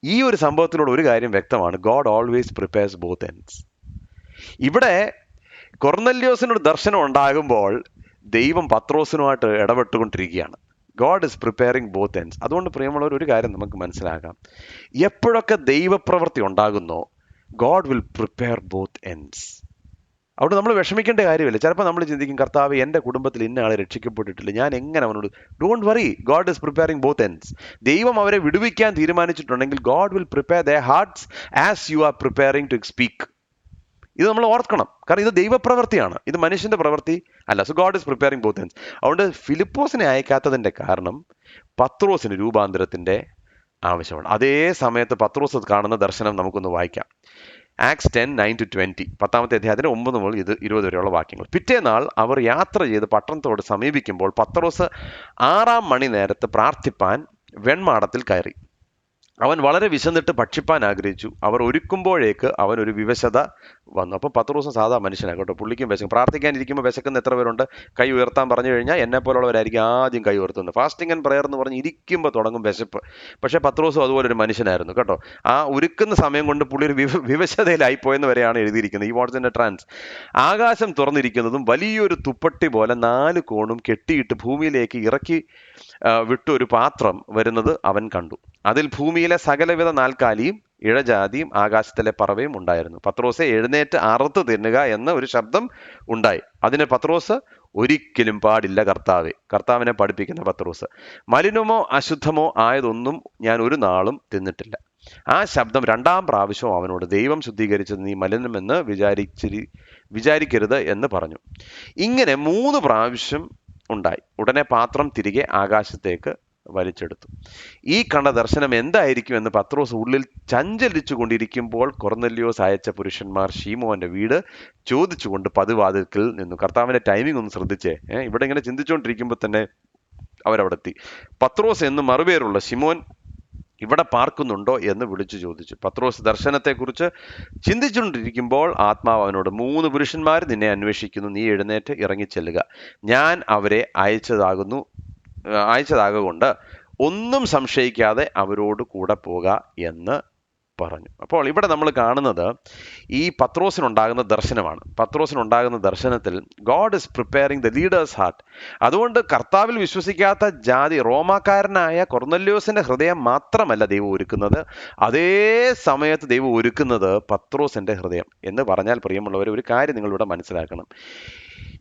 ഈ ഒരു സംഭവത്തിലൂടെ ഒരു കാര്യം വ്യക്തമാണ്, God always prepares both ends. ഇവിടെ കൊർന്നല്യോസിനൊരു ദർശനം ഉണ്ടാകുമ്പോൾ ദൈവം പത്രോസിനുമായിട്ട് ഇടപെട്ടുകൊണ്ടിരിക്കുകയാണ്. God is preparing both ends. അതുകൊണ്ട് പ്രിയമുള്ളവർ, ഒരു കാര്യം നമുക്ക് മനസ്സിലാക്കാം, എപ്പോഴൊക്കെ ദൈവപ്രവൃത്തി ഉണ്ടാകുന്നോ God will prepare both ends. അവിടെ നമ്മൾ വിഷമിക്കേണ്ട കാര്യമില്ല. ചിലപ്പോൾ നമ്മൾ ചിന്തിക്കും, കർത്താവ് എൻ്റെ കുടുംബത്തിൽ ഇന്ന ആളെ രക്ഷിക്കപ്പെട്ടിട്ടില്ല, ഞാൻ എങ്ങനെ അവനോട്. Don't worry, God is preparing both ends. ദൈവം അവരെ വിടുവിക്കാൻ തീരുമാനിച്ചിട്ടുണ്ടെങ്കിൽ God will prepare their hearts as you are preparing to speak. ഇത് നമ്മൾ ഓർക്കണം, കാരണം ഇത് ദൈവപ്രവൃത്തിയാണ്, ഇത് മനുഷ്യന്റെ പ്രവൃത്തി അല്ല. So God is preparing both ends. അതുകൊണ്ട് ഫിലിപ്പോസിനെ അയക്കാത്തതിൻ്റെ കാരണം പത്രോസിന് രൂപാന്തരത്തിന്റെ ആവശ്യമാണ്. അതേ സമയത്ത് പത്രോസ് കാണുന്ന ദർശനം നമുക്കൊന്ന് വായിക്കാം. ആക്സ് 10:9-20, 10ാമത്തെ അധ്യായത്തിന് 9 മുതൽ 20 വരെയുള്ള വാക്യങ്ങൾ. പിറ്റേനാൾ അവർ യാത്ര ചെയ്ത് പട്ടണത്തോട് സമീപിക്കുമ്പോൾ പത്രോസ് 6-ാം മണി നേരത്ത് പ്രാർത്ഥിപ്പാൻ വെൺമാടത്തിൽ കയറി. അവൻ വളരെ വിശന്നിട്ട് ഭക്ഷിപ്പാൻ ആഗ്രഹിച്ചു. അവർ ഒരുക്കുമ്പോഴേക്ക് അവൻ ഒരു വിവശത വന്നു. അപ്പോൾ പത്രോസ് സാധാ മനുഷ്യനാണ് കേട്ടോ, പുള്ളിക്കും വിശക്കും. പ്രാർത്ഥിക്കാനിരിക്കുമ്പോൾ വിശക്കുന്ന എത്ര പേരുണ്ട്? കൈ ഉയർത്താൻ പറഞ്ഞു കഴിഞ്ഞാൽ എന്നെ പോലുള്ളവരായിരിക്കും ആദ്യം കൈ ഉയർത്തുന്നത്. ഫാസ്റ്റിംഗ് ആൻഡ് പ്രയർ എന്ന് പറഞ്ഞ് ഇരിക്കുമ്പോൾ തുടങ്ങും വിശപ്പ്. പക്ഷേ പത്രോസും അതുപോലെ ഒരു മനുഷ്യനായിരുന്നു കേട്ടോ. ആ ഒരുക്കുന്ന സമയം കൊണ്ട് പുള്ളി ഒരു വിവശതയിലായിപ്പോയെന്ന് വരെയാണ് എഴുതിയിരിക്കുന്നത്. ഈ വാട്സ് ഇൻ എ ട്രാൻസ്. ആകാശം തുറന്നിരിക്കുന്നതും വലിയൊരു തുപ്പട്ടി പോലെ 4 കോണും കെട്ടിയിട്ട് ഭൂമിയിലേക്ക് ഇറക്കി വിട്ടൊരു പാത്രം വരുന്നത് അവൻ കണ്ടു. അതിൽ ഭൂമിയിലെ സകലവിധ നാൽക്കാലിയും ഇഴജാതിയും ആകാശത്തിലെ പറവയും ഉണ്ടായിരുന്നു. പത്രോസെ, എഴുന്നേറ്റ് അറുത്ത് തിന്നുക എന്ന ഒരു ശബ്ദം ഉണ്ടായി. അതിന് പത്രോസ്, ഒരിക്കലും പാടില്ല കർത്താവേ. കർത്താവിനെ പഠിപ്പിക്കുന്ന പത്രോസ്, മലിനമോ അശുദ്ധമോ ആയതൊന്നും ഞാൻ ഒരു നാളും തിന്നിട്ടില്ല. ആ ശബ്ദം 2-ാം പ്രാവശ്യവും അവനോട്, ദൈവം ശുദ്ധീകരിച്ചത് നീ മലിനമെന്ന് വിചാരിക്കരുത് എന്ന് പറഞ്ഞു. ഇങ്ങനെ 3 പ്രാവശ്യം ഉണ്ടായി. ഉടനെ പാത്രം തിരികെ ആകാശത്തേക്ക് വലിച്ചെടുത്തു. ഈ കണ്ട ദർശനം എന്തായിരിക്കും എന്ന് പത്രോസ് ഉള്ളിൽ ചഞ്ചലിച്ചു കൊണ്ടിരിക്കുമ്പോൾ കൊർന്നല്യോസ് അയച്ച പുരുഷന്മാർ ശീമോന്റെ വീട് ചോദിച്ചുകൊണ്ട് പതിവാതിൽക്കൽ നിന്നു. കർത്താവിന്റെ ടൈമിംഗ് ഒന്ന് ശ്രദ്ധിച്ചേ. ഇവിടെ ഇങ്ങനെ ചിന്തിച്ചുകൊണ്ടിരിക്കുമ്പോൾ തന്നെ അവരവിടെ എത്തി. പത്രോസ് എന്ന് മറുപേരുള്ള ശിമോൻ ഇവിടെ പാർക്കുന്നുണ്ടോ എന്ന് വിളിച്ചു ചോദിച്ചു. പത്രോസ് ദർശനത്തെക്കുറിച്ച് ചിന്തിച്ചുകൊണ്ടിരിക്കുമ്പോൾ ആത്മാവ് അവനോട്, 3 പുരുഷന്മാർ നിന്നെ അന്വേഷിക്കുന്നു, നീ എഴുന്നേറ്റ് ഇറങ്ങിച്ചെല്ലുക, ഞാൻ അവരെ അയച്ചതാകൊണ്ട് ഒന്നും സംശയിക്കാതെ അവരോട് കൂടെ പോക എന്ന് പറഞ്ഞു. അപ്പോൾ ഇവിടെ നമ്മൾ കാണുന്നത് ഈ പത്രോസിനുണ്ടാകുന്ന ദർശനമാണ്. പത്രോസിനുണ്ടാകുന്ന ദർശനത്തിൽ God is preparing the leaders heart. അതുകൊണ്ട് കർത്താവിൽ വിശ്വസിക്കാത്ത ജാതി റോമാക്കാരനായ കൊർന്നല്യോസിന്റെ ഹൃദയം മാത്രമല്ല ദൈവം ഒരുക്കുന്നത്, അതേ സമയത്ത് ദൈവം ഒരുക്കുന്നത് പത്രോസിന്റെ ഹൃദയം. എന്ന് പറഞ്ഞാൽ പ്രിയമുള്ളവർ, ഒരു കാര്യം നിങ്ങളിവിടെ മനസ്സിലാക്കണം.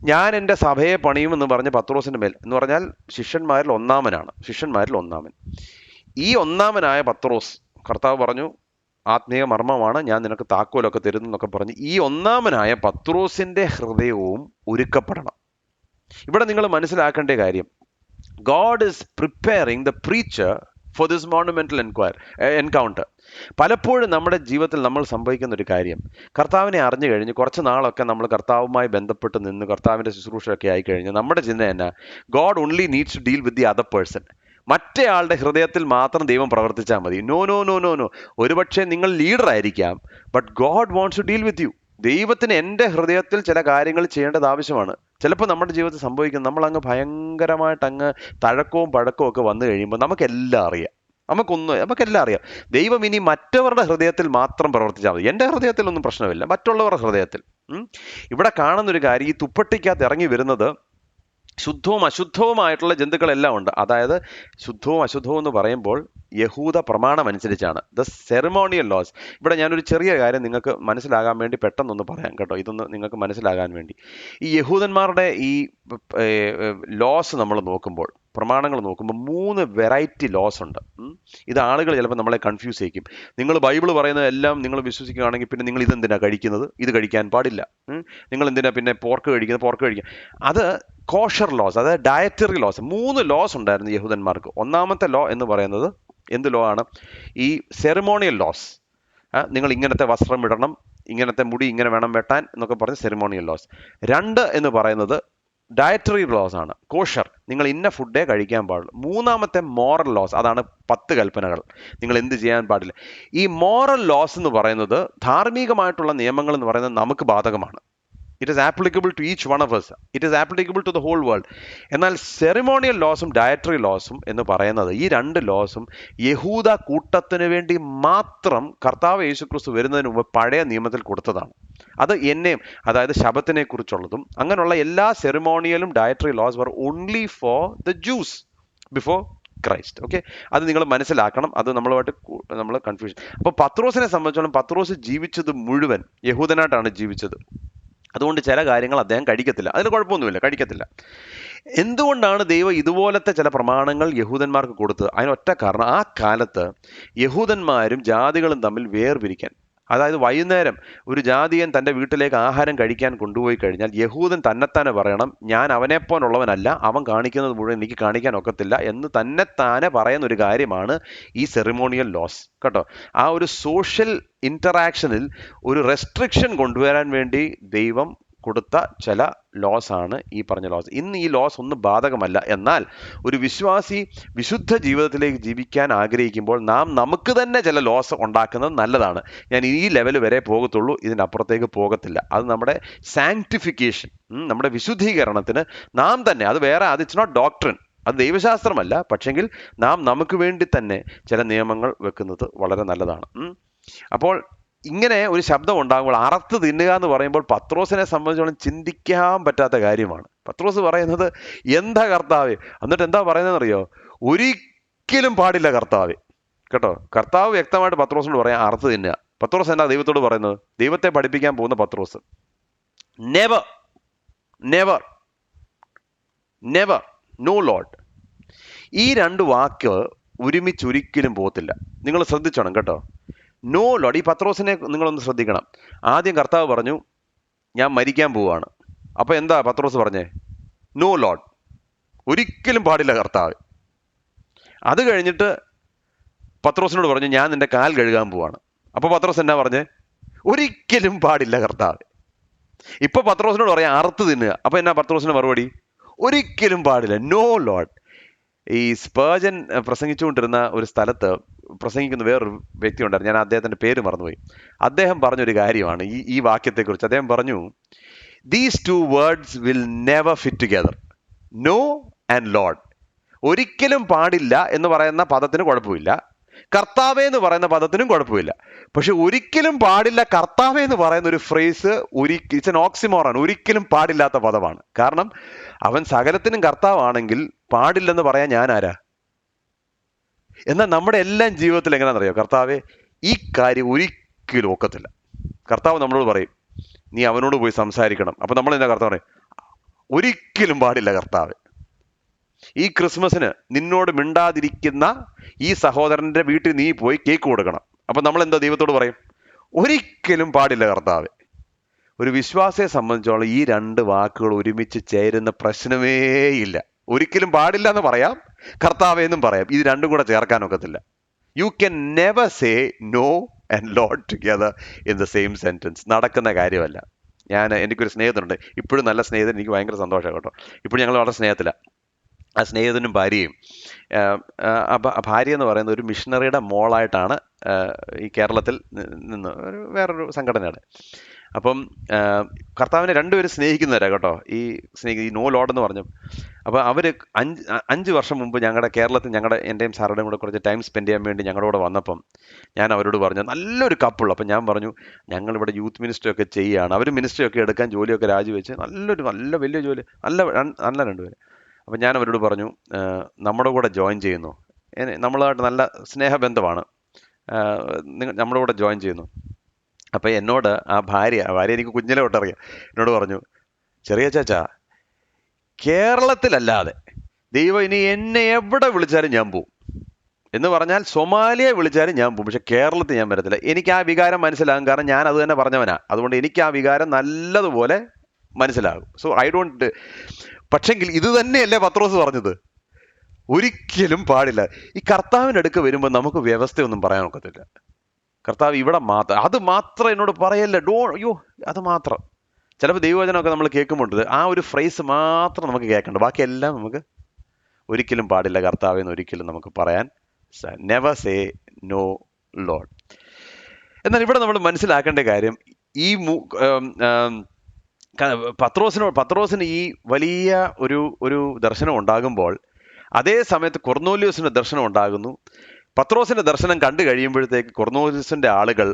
ഞാൻ എൻ്റെ സഭയെ പണിയുമെന്ന് പറഞ്ഞ് പത്രോസിന്റെ മേൽ എന്ന് പറഞ്ഞാൽ ശിഷ്യന്മാരിൽ ഒന്നാമൻ. ഈ ഒന്നാമനായ പത്രോസ്, കർത്താവ് പറഞ്ഞു ആത്മീയ മർമ്മമാണ്, ഞാൻ നിനക്ക് താക്കോലൊക്കെ തരുന്നു എന്നൊക്കെ പറഞ്ഞ് ഈ ഒന്നാമനായ പത്രോസിന്റെ ഹൃദയവും ഒരുക്കപ്പെടണം. ഇവിടെ നിങ്ങൾ മനസ്സിലാക്കേണ്ട കാര്യം, God is preparing the preacher for this monumental encounter. പലപ്പോഴും നമ്മുടെ ജീവിതത്തിൽ നമ്മൾ സംഭവിക്കുന്ന ഒരു കാര്യം, കർത്താവിനെ അറിഞ്ഞു കഴിഞ്ഞ് കുറച്ച് നാളൊക്കെ നമ്മൾ കർത്താവുമായി ബന്ധപ്പെട്ട് നിന്ന് കർത്താവിൻ്റെ ശുശ്രൂഷയൊക്കെ ആയിക്കഴിഞ്ഞ് നമ്മുടെ ചിന്ത എന്നാ, God only needs to deal with the other person. മറ്റേ ആളുടെ ഹൃദയത്തിൽ മാത്രം ദൈവം പ്രവർത്തിച്ചാൽ മതി. No no no no no. ഒരുപക്ഷെ നിങ്ങൾ ലീഡർ ആയിരിക്കാം, but God wants to deal with you. ദൈവത്തിന് എൻ്റെ ഹൃദയത്തിൽ ചില കാര്യങ്ങൾ ചെയ്യേണ്ടത് ആവശ്യമാണ്. ചിലപ്പോൾ നമ്മുടെ ജീവിതത്തിൽ സംഭവിക്കുന്നത്, നമ്മൾ അങ്ങ് ഭയങ്കരമായിട്ട് അങ്ങ് തഴക്കവും പഴക്കവും ഒക്കെ വന്നു കഴിയുമ്പോൾ നമുക്കെല്ലാം അറിയാം, നമുക്കെല്ലാം അറിയാം. ദൈവം ഇനി മറ്റവരുടെ ഹൃദയത്തിൽ മാത്രം പ്രവർത്തിച്ചാൽ മതി. എൻ്റെ ഹൃദയത്തിലൊന്നും പ്രശ്നമില്ല, മറ്റുള്ളവരുടെ ഹൃദയത്തിൽ. ഇവിടെ കാണുന്നൊരു കാര്യം, ഈ തുപ്പട്ടിക്കകത്ത് ഇറങ്ങി വരുന്നത് ശുദ്ധവും അശുദ്ധവുമായിട്ടുള്ള ജന്തുക്കളെല്ലാം ഉണ്ട്. അതായത് ശുദ്ധവും അശുദ്ധവും എന്ന് പറയുമ്പോൾ യഹൂദ പ്രമാണം അനുസരിച്ചാണ്, ദ സെറിമോണിയൽ ലോസ്. ഇവിടെ ഞാനൊരു ചെറിയ കാര്യം നിങ്ങൾക്ക് മനസ്സിലാകാൻ വേണ്ടി പെട്ടെന്നൊന്ന് പറയാം കേട്ടോ, ഇതൊന്ന് നിങ്ങൾക്ക് മനസ്സിലാകാൻ വേണ്ടി. ഈ യഹൂദന്മാരുടെ ഈ ലോസ് നമ്മൾ നോക്കുമ്പോൾ, പ്രമാണങ്ങൾ നോക്കുമ്പോൾ 3 വെറൈറ്റി ലോസ് ഉണ്ട്. ഇത് ആളുകൾ ചിലപ്പോൾ നമ്മളെ കൺഫ്യൂസ് ചെയ്യിക്കും. നിങ്ങൾ ബൈബിൾ പറയുന്നത് എല്ലാം നിങ്ങൾ വിശ്വസിക്കുകയാണെങ്കിൽ പിന്നെ നിങ്ങൾ ഇതെന്തിനാ കഴിക്കുന്നത്, ഇത് കഴിക്കാൻ പാടില്ല, നിങ്ങൾ എന്തിനാ പിന്നെ പോർക്ക് കഴിക്കുക. അത് കോഷർ ലോസ്, അതായത് ഡയറ്ററി ലോസ്. 3 ലോസ് ഉണ്ടായിരുന്നു യഹൂദന്മാർക്ക്. ഒന്നാമത്തെ ലോ എന്ന് പറയുന്നത് എന്ത് ലോ ആണ്? ഈ സെറിമോണിയൽ ലോസ്. നിങ്ങൾ ഇങ്ങനത്തെ വസ്ത്രം ഇടണം, ഇങ്ങനത്തെ മുടി ഇങ്ങനെ വേണം വെട്ടാൻ എന്നൊക്കെ പറഞ്ഞ് സെറിമോണിയൽ ലോസ്. 2 എന്ന് പറയുന്നത് ഡയറ്ററി ലോസ് ആണ്, കോഷർ, നിങ്ങൾ ഇന്ന ഫുഡേ കഴിക്കാൻ പാടുള്ളൂ. 3-മത്തെ മോറൽ ലോസ്, അതാണ് 10 കൽപ്പനകൾ, നിങ്ങൾ എന്ത് ചെയ്യാൻ പാടില്ല. ഈ മോറൽ ലോസ് എന്ന് പറയുന്നത്, ധാർമ്മികമായിട്ടുള്ള നിയമങ്ങൾ എന്ന് പറയുന്നത് നമുക്ക് ബാധകമാണ്. It is applicable to each one of us. It is applicable to the whole world. എന്നാൽ സെറിമോണിയൽ ലോസും ഡയറ്ററി ലോസും എന്ന് പറയുന്നത്, ഈ 2 ലോസും യഹൂദ കൂട്ടത്തിന് വേണ്ടി മാത്രം കർത്താവ് യേശുക്രിസ്തു വരുന്നതിന് മുമ്പ് പഴയ നിയമത്തിൽ കൊടുത്തതാണ്. അത് എന്നെയും, അതായത് ശബത്തിനെ കുറിച്ചുള്ളതും അങ്ങനെയുള്ള എല്ലാ സെറിമോണിയലും dietary laws were only for the Jews before Christ. Okay, അത് നിങ്ങൾ മനസ്സിലാക്കണം. അത് നമ്മൾ കൺഫ്യൂഷൻ. അപ്പോൾ പത്രോസിനെ സംബന്ധിച്ചോളം, പത്രോസ് ജീവിച്ചത് മുഴുവൻ യഹൂദനായിട്ടാണ് ജീവിച്ചത്. അതുകൊണ്ട് ചില കാര്യങ്ങൾ അദ്ദേഹം കഴിക്കത്തില്ല. അതിന് കുഴപ്പമൊന്നുമില്ല, കഴിക്കത്തില്ല. എന്തുകൊണ്ടാണ് ദൈവം ഇതുപോലത്തെ ചില പ്രമാണങ്ങൾ യഹൂദന്മാർക്ക് കൊടുത്തത്? അതിനൊറ്റ കാരണം, ആ കാലത്ത് യഹൂദന്മാരും ജാതികളും തമ്മിൽ വേർപിരിക്കാൻ, അതായത് വൈകുന്നേരം ഒരു ജാതിയൻ തൻ്റെ വീട്ടിലേക്ക് ആഹാരം കഴിക്കാൻ കൊണ്ടുപോയി കഴിഞ്ഞാൽ യഹൂദൻ തന്നെത്താനെ പറയണം, ഞാൻ അവനെപ്പോലുള്ളവനല്ല, അവൻ കാണിക്കുന്നത് മുഴുവൻ എനിക്ക് കാണിക്കാൻ ഒക്കത്തില്ല എന്ന് തന്നെത്താനെ പറയുന്ന ഒരു കാര്യമാണ് ഈ സെറിമോണിയൽ ലോസ് കേട്ടോ. ആ ഒരു സോഷ്യൽ ഇൻറ്ററാക്ഷനിൽ ഒരു റെസ്ട്രിക്ഷൻ കൊണ്ടുവരാൻ വേണ്ടി ദൈവം കൊടുത്ത ചില ലോസ് ആണ് ഈ പറഞ്ഞ ലോസ്. ഇന്ന് ഈ ലോസ് ഒന്നും ബാധകമല്ല. എന്നാൽ ഒരു വിശ്വാസി വിശുദ്ധ ജീവിതത്തിലേക്ക് ജീവിക്കാൻ ആഗ്രഹിക്കുമ്പോൾ നാം നമുക്ക് തന്നെ ചില ലോസ് ഉണ്ടാക്കുന്നത് നല്ലതാണ്. ഞാൻ ഈ ലെവൽ വരെ പോകത്തുള്ളൂ, ഇതിനപ്പുറത്തേക്ക് പോകത്തില്ല. അത് നമ്മുടെ സാങ്ക്ടിഫിക്കേഷൻ, നമ്മുടെ വിശുദ്ധീകരണത്തിന് നാം തന്നെ, അത് ഇറ്റ്സ് നോട്ട് ഡോക്ട്രിൻ, അത് ദൈവശാസ്ത്രമല്ല, പക്ഷെങ്കിൽ നാം നമുക്ക് വേണ്ടി തന്നെ ചില നിയമങ്ങൾ വെക്കുന്നത് വളരെ നല്ലതാണ്. അപ്പോൾ ഇങ്ങനെ ഒരു ശബ്ദം ഉണ്ടാകുമ്പോൾ അറുത്ത് തിന്നുക എന്ന് പറയുമ്പോൾ പത്രോസിനെ സംബന്ധിച്ചോളം ചിന്തിക്കാൻ പറ്റാത്ത കാര്യമാണ്. പത്രോസ് പറയുന്നത്, എന്താ കർത്താവേ, എന്നിട്ട് എന്താ പറയുന്നതെന്നറിയോ? ഒരിക്കലും പാടില്ല കർത്താവേ കേട്ടോ. കർത്താവ് വ്യക്തമായിട്ട് പത്രോസിനോട് പറയാം, അറുത്ത് തിന്നുക. പത്രോസ് എന്താ ദൈവത്തോട് പറയുന്നത്? ദൈവത്തെ പഠിപ്പിക്കാൻ പോകുന്ന പത്രോസ്, never never never, no Lord. ഈ 2 വാക്ക് ഒരുമിച്ച് ഒരിക്കലും പോകത്തില്ല. നിങ്ങൾ ശ്രദ്ധിച്ചോണം കേട്ടോ. No Lord. ഈ പത്രോസിനെ നിങ്ങളൊന്ന് ശ്രദ്ധിക്കണം. ആദ്യം കർത്താവ് പറഞ്ഞു, ഞാൻ മരിക്കാൻ പോവുകയാണ്. അപ്പോൾ എന്താ പത്രോസ് പറഞ്ഞേ? നോ ലോഡ്, ഒരിക്കലും പാടില്ല കർത്താവ്. അത് കഴിഞ്ഞിട്ട് പത്രോസിനോട് പറഞ്ഞു, ഞാൻ നിന്റെ കാൽ കഴുകാൻ പോവാണ്. അപ്പോൾ പത്രോസ് എന്നാ പറഞ്ഞേ? ഒരിക്കലും പാടില്ല കർത്താവ്. ഇപ്പൊ പത്രോസിനോട് പറയാം, അറുത്ത് തിന്നുക. അപ്പോൾ എന്നാ പത്രോസിന് മറുപടി? ഒരിക്കലും പാടില്ല, നോ ലോഡ്. ഈ സ്പേർജൻ പ്രസംഗിച്ചുകൊണ്ടിരുന്ന ഒരു സ്ഥലത്ത് പ്രസംഗിക്കുന്ന വേറൊരു വ്യക്തി ഉണ്ടായിരുന്നു, ഞാൻ അദ്ദേഹത്തിൻ്റെ പേര് മറന്നുപോയി. അദ്ദേഹം പറഞ്ഞൊരു കാര്യമാണ് ഈ വാക്യത്തെക്കുറിച്ച്. അദ്ദേഹം പറഞ്ഞു, these 2 words will never fit together, no and Lord. ഒരിക്കലും പാടില്ല എന്ന് പറയുന്ന പദത്തിന് കുഴപ്പമില്ല, കർത്താവേ എന്ന് പറയുന്ന പദത്തിനും കുഴപ്പമില്ല. പക്ഷെ ഒരിക്കലും പാടില്ല കർത്താവേ എന്ന് പറയുന്ന ഒരു ഫ്രേസ് ഇറ്റ്സ് എൻ ഓക്സിമോറാണ്, ഒരിക്കലും പാടില്ലാത്ത പദമാണ്. കാരണം അവൻ സകലത്തിനും കർത്താവാണെങ്കിൽ പാടില്ലെന്ന് പറയാൻ ഞാൻ ആരാ? എന്നാൽ നമ്മുടെ എല്ലാം ജീവിതത്തിൽ എങ്ങനെയാണെന്നറിയോ? കർത്താവേ, ഈ കാര്യം ഒരിക്കലും ഒക്കത്തില്ല. കർത്താവ് നമ്മളോട് പറയും, നീ അവനോട് പോയി സംസാരിക്കണം. അപ്പം നമ്മൾ എന്താ കർത്താവ് പറയും? ഒരിക്കലും പാടില്ല കർത്താവ്. ഈ ക്രിസ്മസിന് നിന്നോട് മിണ്ടാതിരിക്കുന്ന ഈ സഹോദരൻ്റെ വീട്ടിൽ നീ പോയി കേക്ക് കൊടുക്കണം. അപ്പം നമ്മൾ എന്താ ദൈവത്തോട് പറയും? ഒരിക്കലും പാടില്ല കർത്താവ്. ഒരു വിശ്വാസിയെ സംബന്ധിച്ചോളം ഈ 2 വാക്കുകൾ ഒരുമിച്ച് ചേരുന്ന പ്രശ്നമേ ഇല്ല. ഒരിക്കലും പാടില്ല എന്ന് പറയാം, കർത്താവേ എന്നും പറയാം. ഇത് രണ്ടും കൂടെ ചേർക്കാൻ ഒക്കത്തില്ല. You can never say no and Lord together in the same sentence. നടക്കുന്ന കാര്യമല്ല. എനിക്കൊരു സ്നേഹിതനുണ്ട്, ഇപ്പോഴും നല്ല സ്നേഹിതൻ, എനിക്ക് ഭയങ്കര സന്തോഷമാണ് കേട്ടോ. ഇപ്പോഴും ഞങ്ങൾ വളരെ സ്നേഹത്തിലാണ്. ആ സ്നേഹിതനും ഭാര്യയും. ഭാര്യ എന്ന് പറയുന്നത് ഒരു മിഷണറിയുടെ മോളായിട്ടാണ് ഈ കേരളത്തിൽ നിന്ന് വേറൊരു സംഘടനയാണ്. അപ്പം കർത്താവിനെ രണ്ടുപേരും സ്നേഹിക്കുന്നവരാണ് കേട്ടോ. ഈ നോ ലോഡ് എന്ന് പറഞ്ഞു. അപ്പോൾ അവർ 5 വർഷം മുമ്പ് കേരളത്തിൽ എൻ്റെയും സാറുടെയും കൂടെ കുറച്ച് ടൈം സ്പെൻഡ് ചെയ്യാൻ വേണ്ടി ഞങ്ങളുടെ കൂടെ വന്നപ്പം ഞാൻ അവരോട് പറഞ്ഞു, നല്ലൊരു കപ്പിൾ. അപ്പം ഞാൻ പറഞ്ഞു, ഞങ്ങളിവിടെ യൂത്ത് മിനിസ്ട്രി ഒക്കെ ചെയ്യുകയാണ്. അവർ മിനിസ്ട്രി ഒക്കെ എടുക്കാൻ ജോലിയൊക്കെ രാജിവെച്ച് നല്ല വലിയ ജോലി, നല്ല രണ്ടുപേര്. അപ്പം ഞാൻ അവരോട് പറഞ്ഞു, നമ്മുടെ കൂടെ ജോയിൻ ചെയ്യുന്നു, നമ്മളായിട്ട് നല്ല സ്നേഹബന്ധമാണ്, നമ്മുടെ കൂടെ ജോയിൻ ചെയ്യുന്നു. അപ്പം എന്നോട് ആ ഭാര്യ എനിക്ക് കുഞ്ഞിലെ തൊട്ടറിയാം, എന്നോട് പറഞ്ഞു, ചെറിയ ചാച്ചാ, കേരളത്തിലല്ലാതെ ദൈവം ഇനി എന്നെ എവിടെ വിളിച്ചാലും ഞാൻ പോവും എന്ന് പറഞ്ഞാൽ, സൊമാലിയെ വിളിച്ചാലും ഞാൻ പോവും, പക്ഷെ കേരളത്തിൽ ഞാൻ വരത്തില്ല. എനിക്ക് ആ വികാരം മനസ്സിലാകും, കാരണം ഞാൻ അത് തന്നെ പറഞ്ഞവനാ. അതുകൊണ്ട് എനിക്ക് ആ വികാരം നല്ലതുപോലെ മനസ്സിലാകും. So I don't. പക്ഷെങ്കിൽ ഇത് തന്നെയല്ലേ പത്രോസ് പറഞ്ഞത്, ഒരിക്കലും പാടില്ല. ഈ കർത്താവിൻ്റെ അടുക്ക് വരുമ്പോൾ നമുക്ക് വ്യവസ്ഥയൊന്നും പറയാൻ ഒക്കത്തില്ല. കർത്താവ് ഇവിടെ മാത്രം, അത് മാത്രം എന്നോട് പറയല്ലേ, അയ്യോ അത് മാത്രം. ചിലപ്പോൾ ദൈവവചനമൊക്കെ നമ്മൾ കേൾക്കുമ്പോൾ ആ ഒരു ഫ്രേസ് മാത്രം നമുക്ക് കേൾക്കണ്ട, ബാക്കിയെല്ലാം നമുക്ക് ഒരിക്കലും പാടില്ല കർത്താവെന്ന് ഒരിക്കലും നമുക്ക് പറയാൻ. Never say no Lord. എന്നാൽ ഇവിടെ നമ്മൾ മനസ്സിലാക്കേണ്ട കാര്യം, ഈ പത്രോസിന് ഈ വലിയ ഒരു ദർശനം ഉണ്ടാകുമ്പോൾ, അതേ സമയത്ത് കൊർന്നേലിയോസിന് ദർശനം ഉണ്ടാകുന്നു. പത്രോസിന്റെ ദർശനം കണ്ടു കഴിയുമ്പോഴത്തേക്ക് കൊർന്നേലിയോസിന്റെ ആളുകൾ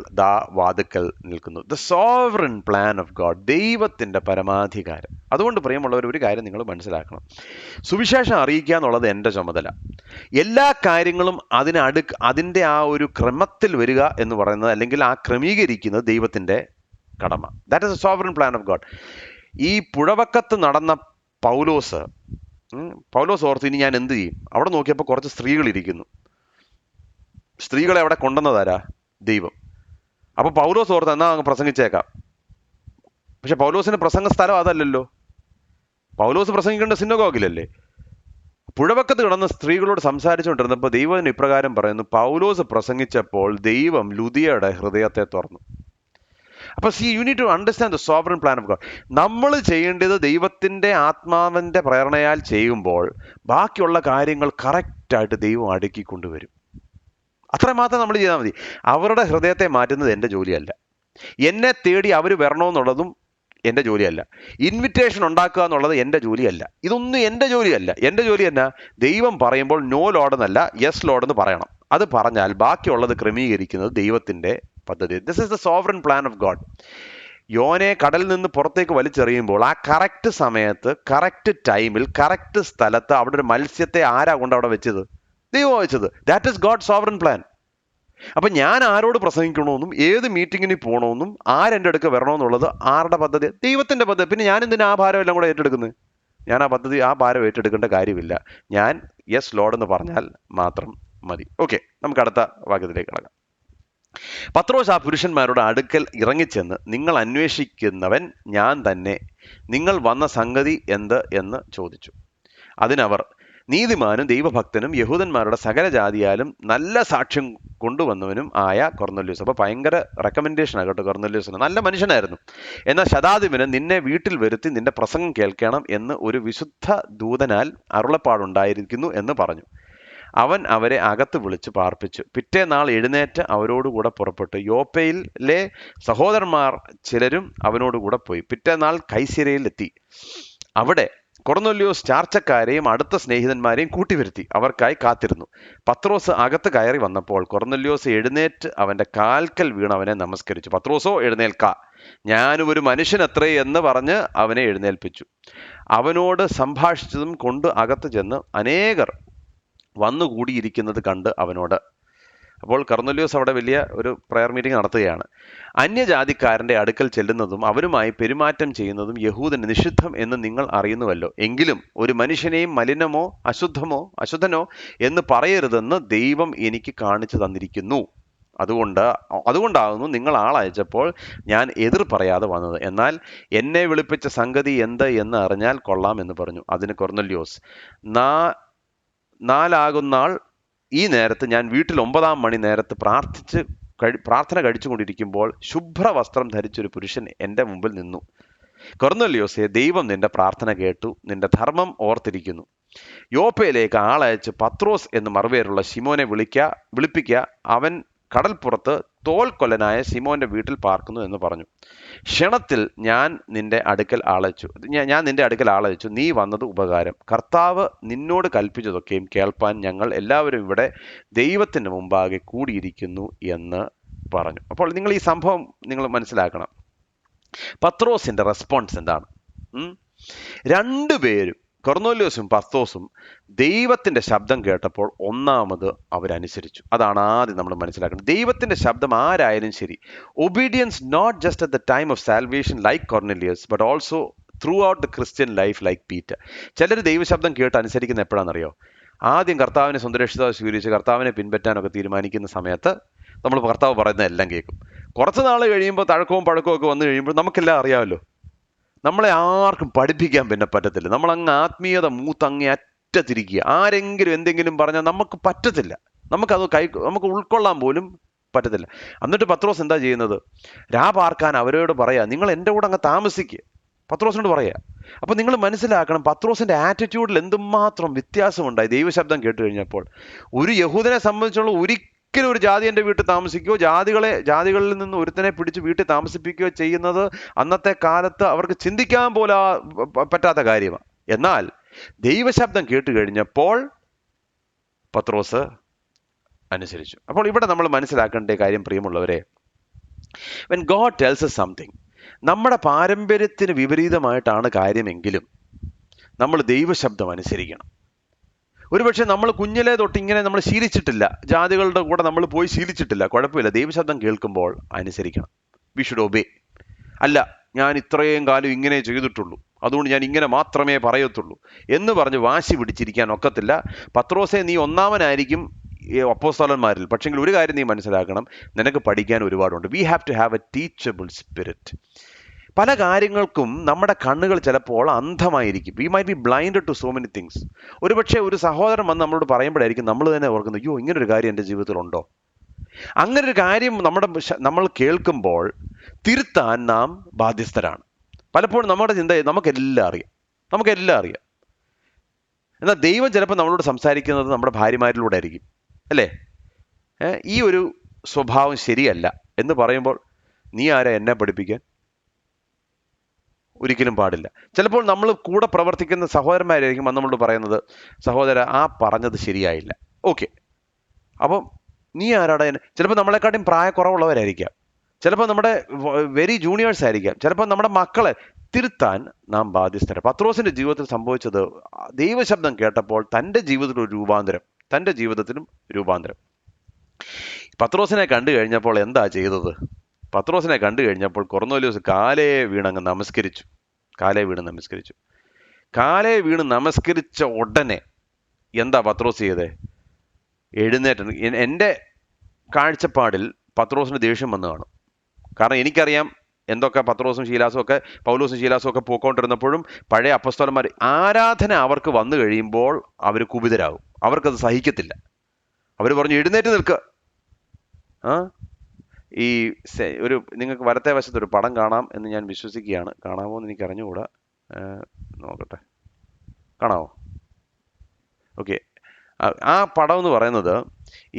വാതിക്കൽ നിൽക്കുന്നു. The sovereign plan of God, ദൈവത്തിന്റെ പരമാധികാരം. അതുകൊണ്ട് പ്രിയമുള്ളവർ, ഒരു കാര്യം നിങ്ങൾ മനസ്സിലാക്കണം, സുവിശേഷം അറിയിക്കുക എന്നുള്ളത് എൻ്റെ ചുമതല. എല്ലാ കാര്യങ്ങളും അതിൻ്റെ ആ ഒരു ക്രമത്തിൽ വരിക എന്ന് പറയുന്നത്, അല്ലെങ്കിൽ ആ ക്രമീകരിക്കുന്നത് ദൈവത്തിന്റെ കടമ. That is A sovereign plan of God. ഈ പുഴവക്കത്ത് നടന്ന പൗലോസ് ഓർത്ത്, ഇനി ഞാൻ എന്ത് ചെയ്യും? അവിടെ നോക്കിയപ്പോൾ കുറച്ച് സ്ത്രീകൾ ഇരിക്കുന്നു. സ്ത്രീകളെ അവിടെ കൊണ്ടുവന്നതാരാ? ദൈവം. അപ്പൊ പൗലോസ് ഓർത്ത്, എന്നാ അങ്ങ് പ്രസംഗിച്ചേക്കാം. പക്ഷെ പൗലോസിന്റെ പ്രസംഗ സ്ഥലം അതല്ലല്ലോ. പൗലോസ് പ്രസംഗിക്കേണ്ട സിനഗോഗിലല്ലേ. പുഴവക്കത്ത് കിടന്ന സ്ത്രീകളോട് സംസാരിച്ചുകൊണ്ടിരുന്നപ്പോൾ ദൈവത്തിന് ഇപ്രകാരം പറയുന്നു, പൗലോസ് പ്രസംഗിച്ചപ്പോൾ ദൈവം ലുദിയയുടെ ഹൃദയത്തെ തുറന്നു. അപ്പൊ you need to understand the sovereign plan of God. നമ്മൾ ചെയ്യേണ്ടത് ദൈവത്തിന്റെ ആത്മാവിന്റെ പ്രേരണയാൽ ചെയ്യുമ്പോൾ ബാക്കിയുള്ള കാര്യങ്ങൾ കറക്റ്റായിട്ട് ദൈവം അടുക്കി കൊണ്ടുവരും. അത്രമാത്രം നമ്മൾ ചെയ്താൽ മതി. അവരുടെ ഹൃദയത്തെ മാറ്റുന്നത് എൻ്റെ ജോലിയല്ല. എന്നെ തേടി അവർ വരണമെന്നുള്ളതും എൻ്റെ ജോലിയല്ല. ഇൻവിറ്റേഷൻ ഉണ്ടാക്കുക എന്നുള്ളത് എൻ്റെ ജോലിയല്ല. ഇതൊന്നും എൻ്റെ ജോലിയല്ല. എൻ്റെ ജോലി എന്നാ? ദൈവം പറയുമ്പോൾ നോ ലോഡ് എന്നല്ല, യെസ് ലോഡ് എന്ന് പറയണം. അത് പറഞ്ഞാൽ ബാക്കിയുള്ളത് ക്രമീകരിക്കുന്നത് ദൈവത്തിൻ്റെ പദ്ധതി. This is the sovereign plan of God. യോനെ കടലിൽ നിന്ന് പുറത്തേക്ക് വലിച്ചെറിയുമ്പോൾ ആ കറക്റ്റ് സമയത്ത്, കറക്റ്റ് ടൈമിൽ, കറക്റ്റ് സ്ഥലത്ത് അവിടെ ഒരു മത്സ്യത്തെ ആരാ കൊണ്ട് അവിടെ വെച്ചത്? ദൈവം വെച്ചത്. That is God sovereign plan. അപ്പം ഞാൻ ആരോട് പ്രസംഗിക്കണമെന്നും ഏത് മീറ്റിങ്ങിന് പോകണമെന്നും ആരെൻ്റെ അടുക്ക് വരണമെന്നുള്ളത് ആരുടെ പദ്ധതി? ദൈവത്തിൻ്റെ പദ്ധതി. പിന്നെ ഞാൻ എന്തിനാ ആ ഭാരം എല്ലാം കൂടെ ഏറ്റെടുക്കുന്നത്? ഞാൻ ആ ഭാരം ഏറ്റെടുക്കേണ്ട കാര്യമില്ല. ഞാൻ യെസ് ലോഡ് എന്ന് പറഞ്ഞാൽ മാത്രം മതി. ഓക്കെ, നമുക്ക് അടുത്ത വാക്യത്തിലേക്ക് കടക്കാം. പത്രോസ് ആ പുരുഷന്മാരുടെ അടുക്കൽ ഇറങ്ങിച്ചെന്ന്, നിങ്ങൾ അന്വേഷിക്കുന്നവൻ ഞാൻ തന്നെ, നിങ്ങൾ വന്ന സംഗതി എന്ത് എന്ന് ചോദിച്ചു. അതിനവർ, നീതിമാനും ദൈവഭക്തനും യഹൂദന്മാരുടെ സകല ജാതിയാലും നല്ല സാക്ഷ്യം കൊണ്ടുവന്നവനും ആയ കൊർന്നേലിയോസ്. അപ്പോൾ ഭയങ്കര റെക്കമെൻഡേഷനാണ് കേട്ടോ കൊർന്നേലിയോസിന്. നല്ല മനുഷ്യനായിരുന്നു. എന്നാൽ ശതാധിപന് നിന്നെ വീട്ടിൽ വരുത്തി നിന്റെ പ്രസംഗം കേൾക്കണം എന്ന് ഒരു വിശുദ്ധ ദൂതനാൽ അരുളപ്പാടുണ്ടായിരിക്കുന്നു എന്ന് പറഞ്ഞു. അവൻ അവരെ അകത്ത് വിളിച്ച് പാർപ്പിച്ചു. പിറ്റേനാൾ എഴുന്നേറ്റ് അവരോടുകൂടെ പുറപ്പെട്ടു. യോപ്പയിലെ സഹോദരന്മാർ ചിലരും അവനോടുകൂടെ പോയി. പിറ്റേനാൾ കൈസര്യയിൽ എത്തി. അവിടെ കൊർന്നേലിയോസ് ചാർച്ചക്കാരെയും അടുത്ത സ്നേഹിതന്മാരെയും കൂട്ടിവരുത്തി അവർക്കായി കാത്തിരുന്നു. പത്രോസ് അകത്ത് കയറി വന്നപ്പോൾ കൊർന്നേലിയോസ് എഴുന്നേറ്റ് അവന്റെ കാൽക്കൽ വീണ് അവനെ നമസ്കരിച്ചു. പത്രോസോ, എഴുന്നേൽക്ക, ഞാനും ഒരു മനുഷ്യനത്രേ എന്ന് പറഞ്ഞ് അവനെ എഴുന്നേൽപ്പിച്ചു. അവനോട് സംഭാഷിച്ചതും കൊണ്ട് അകത്ത് ചെന്ന് അനേകർ വന്നുകൂടിയിരിക്കുന്നത് കണ്ട് അവനോട്. അപ്പോൾ കൊർന്നേലിയോസ് അവിടെ വലിയ ഒരു പ്രയർ മീറ്റിംഗ് നടത്തുകയാണ്. അന്യജാതിക്കാരൻ്റെ അടുക്കൽ ചെല്ലുന്നതും അവരുമായി പെരുമാറ്റം ചെയ്യുന്നതും യഹൂദന് നിഷിദ്ധം എന്ന് നിങ്ങൾ അറിയുന്നുവല്ലോ. എങ്കിലും ഒരു മനുഷ്യനെയും മലിനമോ അശുദ്ധനോ എന്ന് പറയരുതെന്ന് ദൈവം എനിക്ക് കാണിച്ചു തന്നിരിക്കുന്നു. അതുകൊണ്ടാകുന്നു നിങ്ങൾ ആളയച്ചപ്പോൾ ഞാൻ എതിർ പറയാതെ വന്നത്. എന്നാൽ എന്നെ വിളിപ്പിച്ച സംഗതി എന്ത് എന്ന് അറിഞ്ഞാൽ കൊള്ളാം എന്ന് പറഞ്ഞു. അതിന് കൊർന്നല്യോസ്, നാലാകുന്നാൾ ഈ നേരത്ത് ഞാൻ വീട്ടിൽ 9-ാം മണി നേരത്ത് പ്രാർത്ഥന കഴിച്ചുകൊണ്ടിരിക്കുമ്പോൾ ശുഭ്രവസ്ത്രം ധരിച്ചൊരു പുരുഷൻ എൻ്റെ മുമ്പിൽ നിന്നു. കൊർന്നല്യോസേ, ദൈവം നിന്റെ പ്രാർത്ഥന കേട്ടു, നിന്റെ ധർമ്മം ഓർത്തിരിക്കുന്നു. യോപ്പയിലേക്ക് ആളയച്ച് പത്രോസ് എന്ന് മറുപേരുള്ള ശിമോനെ വിളിപ്പിക്കുക. അവൻ കടൽപ്പുറത്ത് തോൽക്കൊല്ലനായ ശിമോന്റെ വീട്ടിൽ പാർക്കുന്നു എന്ന് പറഞ്ഞു. ക്ഷണത്തിൽ ഞാൻ നിന്റെ അടുക്കൽ ആളയച്ചു. നീ വന്നത് ഉപകാരം. കർത്താവ് നിന്നോട് കൽപ്പിച്ചതൊക്കെയും കേൾപ്പാൻ ഞങ്ങൾ എല്ലാവരും ഇവിടെ ദൈവത്തിന് മുമ്പാകെ കൂടിയിരിക്കുന്നു എന്ന് പറഞ്ഞു. അപ്പോൾ നിങ്ങൾ ഈ സംഭവം നിങ്ങൾ മനസ്സിലാക്കണം. പത്രോസിന്റെ റെസ്പോൺസ് എന്താണ്? രണ്ടുപേരും, കൊർന്നേല്യോസും പത്രോസും, ദൈവത്തിന്റെ ശബ്ദം കേട്ടപ്പോൾ ഒന്നാമത് അവരനുസരിച്ചു. അതാണ് ആദ്യം നമ്മൾ മനസ്സിലാക്കുന്നത്. ദൈവത്തിന്റെ ശബ്ദം ആരായാലും ശരി, obedience not just at the time of salvation like Cornelius, but also throughout the Christian life like Peter. ചിലർ ദൈവശബ്ദം കേട്ട് അനുസരിക്കുന്ന എപ്പോഴാണെന്നറിയോ? ആദ്യം കർത്താവിനെ സ്വന്തം രക്ഷിതാവ് സ്വീകരിച്ച് കർത്താവിനെ പിൻപറ്റാനൊക്കെ തീരുമാനിക്കുന്ന സമയത്ത് നമ്മൾ കർത്താവ് പറയുന്ന എല്ലാം കേൾക്കും. കുറച്ച് നാൾ കഴിയുമ്പോൾ തഴക്കവും പഴക്കവും ഒക്കെ വന്നു കഴിയുമ്പോൾ നമുക്കെല്ലാം അറിയാമല്ലോ. നമ്മളെ ആർക്കും പഠിപ്പിക്കാൻ പിന്നെ പറ്റത്തില്ല. നമ്മളങ്ങ് ആത്മീയത മൂത്തങ്ങേ അറ്റത്തിരിക്കുക. ആരെങ്കിലും എന്തെങ്കിലും പറഞ്ഞാൽ നമുക്ക് പറ്റത്തില്ല, നമുക്ക് ഉൾക്കൊള്ളാൻ പോലും പറ്റത്തില്ല. എന്നിട്ട് പത്രോസ് എന്താ ചെയ്യുന്നത്? പാർക്കാൻ അവരോട് പറയാ, നിങ്ങൾ എൻ്റെ കൂടെ അങ്ങ് താമസിക്കുക, പത്രോസിനോട് പറയാ. അപ്പൊ നിങ്ങൾ മനസ്സിലാക്കണം, പത്രോസിന്റെ ആറ്റിറ്റ്യൂഡിൽ എന്തുമാത്രം വ്യത്യാസമുണ്ടായി ദൈവശബ്ദം കേട്ട് കഴിഞ്ഞപ്പോൾ. ഒരു യഹൂദനെ സംബന്ധിച്ചുള്ള ഒരിക്കലും ഒരു ജാതി എൻ്റെ വീട്ടിൽ താമസിക്കുകയോ ജാതികളിൽ നിന്ന് ഒരുത്തനെ പിടിച്ച് വീട്ടിൽ താമസിപ്പിക്കുകയോ ചെയ്യുന്നത് അന്നത്തെ കാലത്ത് അവർക്ക് ചിന്തിക്കാൻ പോലും പറ്റാത്ത കാര്യമാണ്. എന്നാൽ ദൈവശബ്ദം കേട്ട് കഴിഞ്ഞപ്പോൾ പത്രോസ് അനുസരിച്ചു. അപ്പോൾ ഇവിടെ നമ്മൾ മനസ്സിലാക്കേണ്ട കാര്യം, പ്രിയമുള്ളവരെ, when God tells us something, നമ്മുടെ പാരമ്പര്യത്തിന് വിപരീതമായിട്ടാണ് കാര്യമെങ്കിലും നമ്മൾ ദൈവശബ്ദം അനുസരിക്കണം. ഒരുപക്ഷെ നമ്മൾ കുഞ്ഞിലെ തൊട്ട് ഇങ്ങനെ നമ്മൾ ശീലിച്ചിട്ടില്ല, ജാതികളുടെ കൂടെ നമ്മൾ പോയി ശീലിച്ചിട്ടില്ല, കുഴപ്പമില്ല. ദൈവശബ്ദം കേൾക്കുമ്പോൾ അനുസരിക്കണം. We should obey. അല്ല, ഞാൻ ഇത്രയും കാലം ഇങ്ങനെ ചെയ്തിട്ടുള്ളൂ, അതുകൊണ്ട് ഞാൻ ഇങ്ങനെ മാത്രമേ പറയത്തുള്ളൂ എന്ന് പറഞ്ഞ് വാശി പിടിച്ചിരിക്കാൻ ഒക്കത്തില്ല. പത്രോസേ, നീ ഒന്നാമനായിരിക്കും അപ്പോസ്തലന്മാരിൽ, പക്ഷെങ്കിൽ ഒരു കാര്യം നീ മനസ്സിലാക്കണം, നിനക്ക് പഠിക്കാൻ ഒരുപാടുണ്ട്. We have to have a teachable spirit. പല കാര്യങ്ങൾക്കും നമ്മുടെ കണ്ണുകൾ ചിലപ്പോൾ അന്ധമായിരിക്കും. We might be blind to so many things. ഒരുപക്ഷെ ഒരു സഹോദരൻ വന്ന് നമ്മളോട് പറയുമ്പോഴായിരിക്കും നമ്മൾ തന്നെ ഓർക്കുന്നത്, അയ്യോ, ഇങ്ങനൊരു കാര്യം എൻ്റെ ജീവിതത്തിലുണ്ടോ? അങ്ങനൊരു കാര്യം നമ്മൾ കേൾക്കുമ്പോൾ തിരുത്താൻ നാം ബാധ്യസ്ഥരാണ്. പലപ്പോഴും നമ്മുടെ ചിന്ത നമുക്കെല്ലാം അറിയാം. എന്നാൽ ദൈവം ചിലപ്പോൾ നമ്മളോട് സംസാരിക്കുന്നത് നമ്മുടെ ഭാര്യമാരിലൂടെ ആയിരിക്കും, അല്ലേ? ഈ ഒരു സ്വഭാവം ശരിയല്ല എന്ന് പറയുമ്പോൾ, നീ ആരാ എന്നെ പഠിപ്പിക്കാൻ? ഒരിക്കലും പാടില്ല. ചിലപ്പോൾ നമ്മൾ കൂടെ പ്രവർത്തിക്കുന്ന സഹോദരന്മാരായിരിക്കും നമ്മളോട് പറയുന്നത്, സഹോദര, ആ പറഞ്ഞത് ശരിയായില്ല. ഓക്കെ, അപ്പം നീ ആരാടാ? ചിലപ്പോൾ നമ്മളെക്കാട്ടും പ്രായക്കുറവുള്ളവരായിരിക്കാം, ചിലപ്പോൾ നമ്മുടെ വെരി ജൂനിയേഴ്സ് ആയിരിക്കാം, ചിലപ്പോൾ നമ്മുടെ മക്കളെ തിരുത്താൻ നാം ബാധ്യസ്ഥരാണ്. പത്രോസിന്റെ ജീവിതത്തിൽ സംഭവിച്ചത്, ദൈവശബ്ദം കേട്ടപ്പോൾ തൻ്റെ ജീവിതത്തിലും രൂപാന്തരം. പത്രോസിനെ കണ്ടു കഴിഞ്ഞപ്പോൾ എന്താ ചെയ്തത്? പത്രോസിനെ കണ്ടു കഴിഞ്ഞപ്പോൾ കൊർന്നേല്യോസ് കാലേ വീണ് നമസ്കരിച്ചു. കാലേ വീണ് നമസ്കരിച്ച ഉടനെ എന്താ പത്രോസ് ചെയ്തേ? എഴുന്നേറ്റ്. എൻ്റെ കാഴ്ചപ്പാടിൽ പത്രോസിന് ദേഷ്യം വന്നു കാണും. കാരണം എനിക്കറിയാം എന്തൊക്കെ പൗലോസും ശീലാസും ഒക്കെ പോയിക്കൊണ്ടിരുന്നപ്പോഴും പഴയ അപ്പസ്തോലന്മാർ ആരാധന അവർക്ക് വന്നു കഴിയുമ്പോൾ അവർ കുപിതരാകും. അവർക്കത് സഹിക്കത്തില്ല. അവർ പറഞ്ഞു, എഴുന്നേറ്റ് നിൽക്കുക. നിങ്ങൾക്ക് വലത്തെ വശത്ത് ഒരു പടം കാണാം എന്ന് ഞാൻ വിശ്വസിക്കുകയാണ്. കാണാമോ എന്ന് എനിക്ക് അറിഞ്ഞുകൂടാ, നോക്കട്ടെ. കാണാമോ? ഓക്കെ. ആ പടം എന്ന് പറയുന്നത്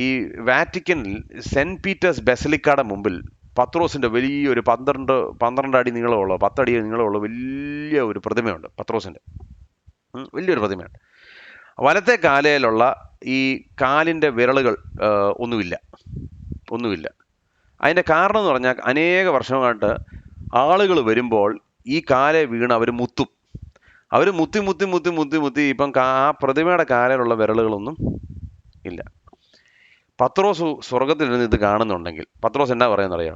ഈ വാറ്റിക്കനിൽ സെന്റ് പീറ്റേഴ്സ് ബെസലിക്കയുടെ മുമ്പിൽ പത്രോസിന്റെ വലിയൊരു 12 അടി നീളമുള്ള 10 അടി നീളമുള്ള വലിയ ഒരു പ്രതിമയുണ്ട്. പത്രോസിന്റെ വലിയൊരു പ്രതിമയുണ്ട്. വലത്തെ കാലയിലുള്ള ഈ കാലിൻ്റെ വിരലുകൾ ഒന്നുമില്ല. അതിൻ്റെ കാരണം എന്ന് പറഞ്ഞാൽ, അനേക വർഷമായിട്ട് ആളുകൾ വരുമ്പോൾ ഈ കാലെ വീണ് അവർ മുത്തും. അവർ മുത്തി ഇപ്പം ആ പ്രതിമയുടെ കാലിലുള്ള വിരലുകളൊന്നും ഇല്ല. പത്രോസ് സ്വർഗത്തിൽ നിന്ന് ഇത് കാണുന്നുണ്ടെങ്കിൽ പത്രോസ് എന്നാ പറയുന്നറിയോ?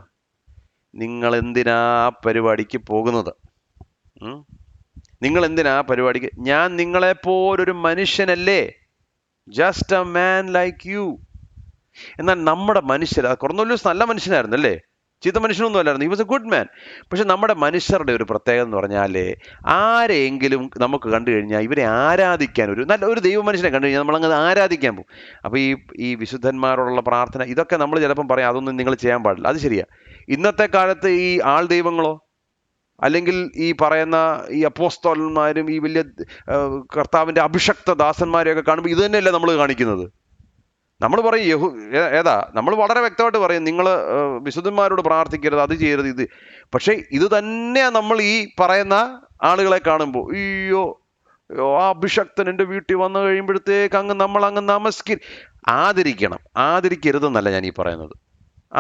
നിങ്ങൾ എന്തിനാ പരിപാടിക്ക് പോകുന്നത്? നിങ്ങൾ എന്തിനാ പരിപാടിക്ക്? ഞാൻ നിങ്ങളെപ്പോലൊരു മനുഷ്യനല്ലേ, just a man like you. എന്നാൽ നമ്മുടെ മനുഷ്യർ, കൊർന്നേല്യോസ് നല്ല മനുഷ്യനായിരുന്നു അല്ലേ, ചീത്ത മനുഷ്യനൊന്നും അല്ലായിരുന്നു, he was A good man. പക്ഷെ നമ്മുടെ മനുഷ്യരുടെ ഒരു പ്രത്യേകത എന്ന് പറഞ്ഞാൽ, ആരെങ്കിലും നമുക്ക് കണ്ടു കഴിഞ്ഞാൽ ഇവരെ ആരാധിക്കാൻ, ഒരു ദൈവ മനുഷ്യനെ കണ്ടു കഴിഞ്ഞാൽ നമ്മളങ്ങ് ആരാധിക്കാൻ പോകും. അപ്പോൾ ഈ വിശുദ്ധന്മാരോടുള്ള പ്രാർത്ഥന, ഇതൊക്കെ നമ്മൾ ചിലപ്പം പറയാം അതൊന്നും നിങ്ങൾ ചെയ്യാൻ പാടില്ല, അത് ശരിയാ. ഇന്നത്തെ കാലത്ത് ഈ ആൾ ദൈവങ്ങളോ അല്ലെങ്കിൽ ഈ പറയുന്ന ഈ അപ്പോസ്തലന്മാരും ഈ വലിയ കർത്താവിൻ്റെ അഭിഷക്ത ദാസന്മാരെയൊക്കെ കാണുമ്പോൾ ഇത് തന്നെയല്ലേ നമ്മൾ കാണിക്കുന്നത്. നമ്മൾ പറയും ഏതാ, നമ്മൾ വളരെ വ്യക്തമായിട്ട് പറയും നിങ്ങൾ വിശുദ്ധന്മാരോട് പ്രാർത്ഥിക്കരുത്, അത് ചെയ്യരുത്, ഇത്. പക്ഷേ ഇത് തന്നെയാണ് നമ്മൾ ഈ പറയുന്ന ആളുകളെ കാണുമ്പോൾ, അയ്യോ ആ അഭിഷക്തൻ എൻ്റെ വീട്ടിൽ വന്നു കഴിയുമ്പോഴത്തേക്ക് നമ്മൾ അങ്ങ് ആദരിക്കരുതെന്നല്ല ഞാൻ ഈ പറയുന്നത്,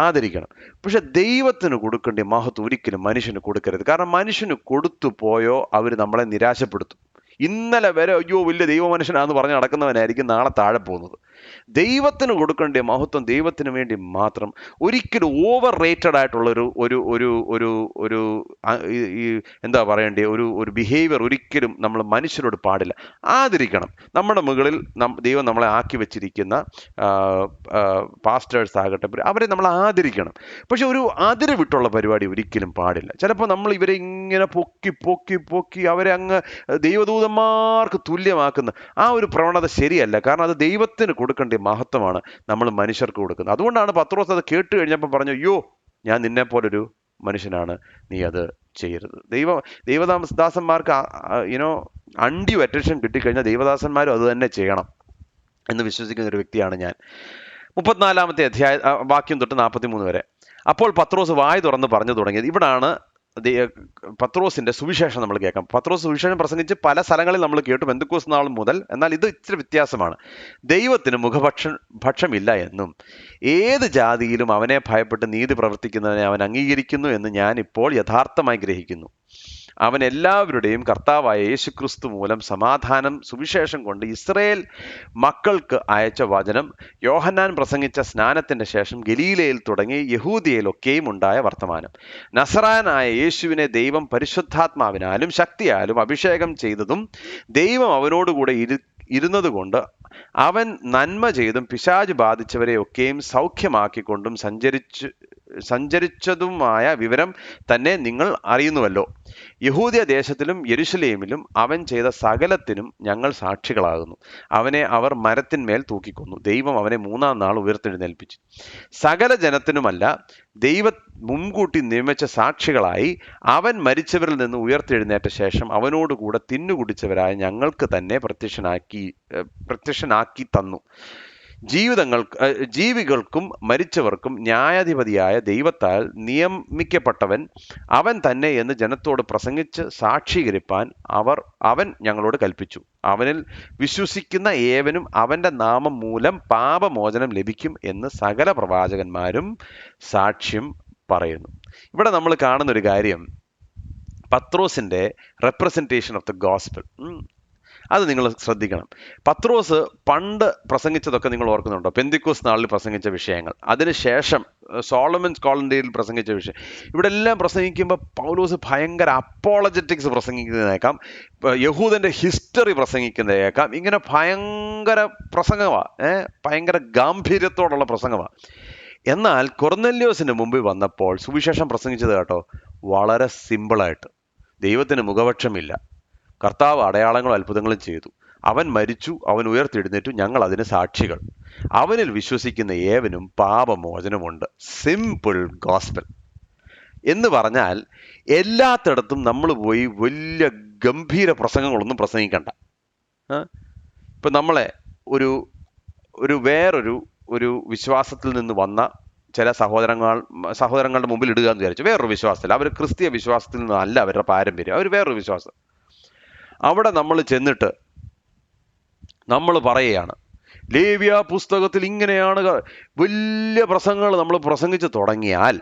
ആദരിക്കണം. പക്ഷെ ദൈവത്തിന് കൊടുക്കേണ്ട മഹത്വം ഒരിക്കലും മനുഷ്യന് കൊടുക്കരുത്. കാരണം മനുഷ്യന് കൊടുത്തു പോയോ അവർ നമ്മളെ നിരാശപ്പെടുത്തും. ഇന്നലെ വരെ അയ്യോ വലിയ ദൈവ മനുഷ്യനാന്ന് പറഞ്ഞ് നടക്കുന്നവനായിരിക്കും നാളെ താഴെ പോകുന്നത്. ദൈവത്തിന് കൊടുക്കേണ്ട മഹത്വം ദൈവത്തിന് വേണ്ടി മാത്രം. ഒരിക്കലും ഓവർ റേറ്റഡ് ആയിട്ടുള്ള ഒരു എന്താ പറയണ്ടേ, ഒരു ബിഹേവിയർ ഒരിക്കലും നമ്മൾ മനുഷ്യരോട് പാടില്ല. ആദരിക്കണം. നമ്മുടെ മുകളിൽ ദൈവം നമ്മളെ ആക്കി വെച്ചിരിക്കുന്ന പാസ്റ്റേഴ്സ് ആകട്ടെ, അവരെ നമ്മൾ ആദരിക്കണം. പക്ഷെ ഒരു അതിര് വിട്ടുള്ള പരിപാടി ഒരിക്കലും പാടില്ല. ചിലപ്പോൾ നമ്മൾ ഇവരെ ഇങ്ങനെ പൊക്കി പൊക്കി പൊക്കി അവരെ അങ്ങ് ദൈവദൂതന്മാർക്ക് തുല്യമാക്കുന്ന ആ ഒരു പ്രവണത ശരിയല്ല. കാരണം അത് ദൈവത്തിന് കൊടുക്കേണ്ട മഹത്വമാണ് നമ്മൾ മനുഷ്യർക്ക് കൊടുക്കുന്നത്. അതുകൊണ്ടാണ് പത്രോസ് അത് കേട്ട് കഴിഞ്ഞപ്പോൾ പറഞ്ഞു, അയ്യോ ഞാൻ നിന്നെ പോലൊരു മനുഷ്യനാണ്, നീ അത് ചെയ്യരുത്. ദൈവദാസന്മാർക്ക് അൺഡ്യൂ അറ്റൻഷൻ കിട്ടിക്കഴിഞ്ഞാൽ ദൈവദാസന്മാരും അത് തന്നെ ചെയ്യണം എന്ന് വിശ്വസിക്കുന്ന ഒരു വ്യക്തിയാണ് ഞാൻ. 34-ാമത്തെ അധ്യായ വാക്യം തൊട്ട് 43 വരെ. അപ്പോൾ പത്രോസ് വായ് തുറന്ന് പറഞ്ഞു തുടങ്ങിയത്. ഇവിടാണ് പത്രോസിന്റെ സുവിശേഷം നമ്മൾ കേൾക്കാം. പത്രോസ് സുവിശേഷം പ്രസംഗിച്ച് പല സ്ഥലങ്ങളിൽ നമ്മൾ കേട്ടു, പെന്തക്കോസ്ത് നാൾ മുതൽ. എന്നാൽ ഇത് ഇച്ചിരി വ്യത്യാസമാണ്. ദൈവത്തിന് ഭക്ഷമില്ല എന്നും ഏത് ജാതിയിലും അവനെ ഭയപ്പെട്ട് നീതി പ്രവർത്തിക്കുന്നതിനെ അവൻ അംഗീകരിക്കുന്നു എന്ന് ഞാൻ ഇപ്പോൾ യഥാർത്ഥമായി ഗ്രഹിക്കുന്നു. അവൻ എല്ലാവരുടെയും കർത്താവായ യേശുക്രിസ്തു മൂലം സമാധാനം സുവിശേഷം കൊണ്ട് ഇസ്രയേൽ മക്കൾക്ക് അയച്ച വചനം, യോഹന്നാൻ പ്രസംഗിച്ച സ്നാനത്തിന്റെ ശേഷം ഗലീലയിൽ തുടങ്ങി യഹൂദിയയിലൊക്കെയും ഉണ്ടായ വർത്തമാനം. നസറാനായ യേശുവിനെ ദൈവം പരിശുദ്ധാത്മാവിനാലും ശക്തിയാലും അഭിഷേകം ചെയ്തതും ദൈവം അവനോടുകൂടെ ഇരുന്നതുകൊണ്ട് അവൻ നന്മ ചെയ്തും പിശാച് ബാധിച്ചവരെ ഒക്കെയും സൗഖ്യമാക്കിക്കൊണ്ടും സഞ്ചരിച്ചതുമായ വിവരം തന്നെ നിങ്ങൾ അറിയുന്നുവല്ലോ. യഹൂദ്യ ദേശത്തിലും യെരുശലേമിലും അവൻ ചെയ്ത സകലത്തിനും ഞങ്ങൾ സാക്ഷികളാകുന്നു. അവനെ അവർ മരത്തിന്മേൽ തൂക്കിക്കൊന്നു. ദൈവം അവനെ 3-ാം നാൾ ഉയർത്തെഴുന്നേൽപ്പിച്ചു. സകല ജനത്തിനുമല്ല, ദൈവം മുൻകൂട്ടി നിയമിച്ച സാക്ഷികളായി അവൻ മരിച്ചവരിൽ നിന്ന് ഉയർത്തെഴുന്നേറ്റ ശേഷം അവനോടുകൂടെ തിന്നുകുടിച്ചവരായ ഞങ്ങൾക്ക് തന്നെ പ്രത്യക്ഷനാക്കി തന്നു. ജീവികൾക്കും മരിച്ചവർക്കും ന്യായാധിപതിയായ ദൈവത്താൽ നിയമിക്കപ്പെട്ടവൻ അവൻ തന്നെ എന്ന് ജനത്തോട് പ്രസംഗിച്ച് സാക്ഷീകരിപ്പാൻ അവൻ ഞങ്ങളോട് കൽപ്പിച്ചു. അവനിൽ വിശ്വസിക്കുന്ന ഏവനും അവന്റെ നാമം മൂലം പാപമോചനം ലഭിക്കും എന്ന് സകല പ്രവാചകന്മാരും സാക്ഷ്യം പറയുന്നു. ഇവിടെ നമ്മൾ കാണുന്ന ഒരു കാര്യം, പത്രോസിന്റെ റെപ്രസെന്റേഷൻ ഓഫ് ദ ഗോസ്പൽ. അത് നിങ്ങൾ ശ്രദ്ധിക്കണം. പത്രോസ് പണ്ട് പ്രസംഗിച്ചതൊക്കെ നിങ്ങൾ ഓർക്കുന്നുണ്ടോ? പെന്തിക്കോസ്ത് നാളിൽ പ്രസംഗിച്ച വിഷയങ്ങൾ, അതിനുശേഷം സോളമൻ കോളനിയിൽ പ്രസംഗിച്ച വിഷയം, ഇവിടെ എല്ലാം പ്രസംഗിക്കുമ്പോൾ പൗലോസ് ഭയങ്കര അപ്പോളജറ്റിക്സ് പ്രസംഗിക്കുന്നതേക്കാം, യഹൂദന്റെ ഹിസ്റ്ററി പ്രസംഗിക്കുന്നതേക്കാം. ഇങ്ങനെ ഭയങ്കര പ്രസംഗമാണ്, ഭയങ്കര ഗാംഭീര്യത്തോടുള്ള പ്രസംഗമാണ്. എന്നാൽ കൊർന്നേല്യോസിന്റെ മുമ്പിൽ വന്നപ്പോൾ സുവിശേഷം പ്രസംഗിച്ചത് കേട്ടോ, വളരെ സിമ്പിളായിട്ട്. ദൈവത്തിന് മുഖപക്ഷമില്ല, കർത്താവ് അടയാളങ്ങളും അത്ഭുതങ്ങളും ചെയ്തു, അവൻ മരിച്ചു, അവൻ ഉയർത്തെഴുന്നേറ്റു, ഞങ്ങൾ അതിന് സാക്ഷികൾ, അവനിൽ വിശ്വസിക്കുന്ന ഏവനും പാപമോചനമുണ്ട്. സിമ്പിൾ ഗോസ്പൽ എന്ന് പറഞ്ഞാൽ എല്ലാത്തിടത്തും നമ്മൾ പോയി വലിയ ഗംഭീര പ്രസംഗങ്ങളൊന്നും പ്രസംഗിക്കണ്ട. ഇപ്പം നമ്മളെ വേറൊരു വിശ്വാസത്തിൽ നിന്ന് വന്ന ചില സഹോദരങ്ങളുടെ മുമ്പിൽ ഇടുക എന്ന് വിചാരിച്ചു. വേറൊരു വിശ്വാസത്തിൽ, അവർ ക്രിസ്തീയ വിശ്വാസത്തിൽ നിന്നല്ല അവരുടെ പാരമ്പര്യം, അവർ വേറൊരു വിശ്വാസം. അവിടെ നമ്മൾ ചെന്നിട്ട് നമ്മൾ പറയുകയാണ്, ലേവ്യ പുസ്തകത്തിൽ ഇങ്ങനെയാണ്, വലിയ പ്രസംഗങ്ങൾ നമ്മൾ പ്രസംഗിച്ച് തുടങ്ങിയാൽ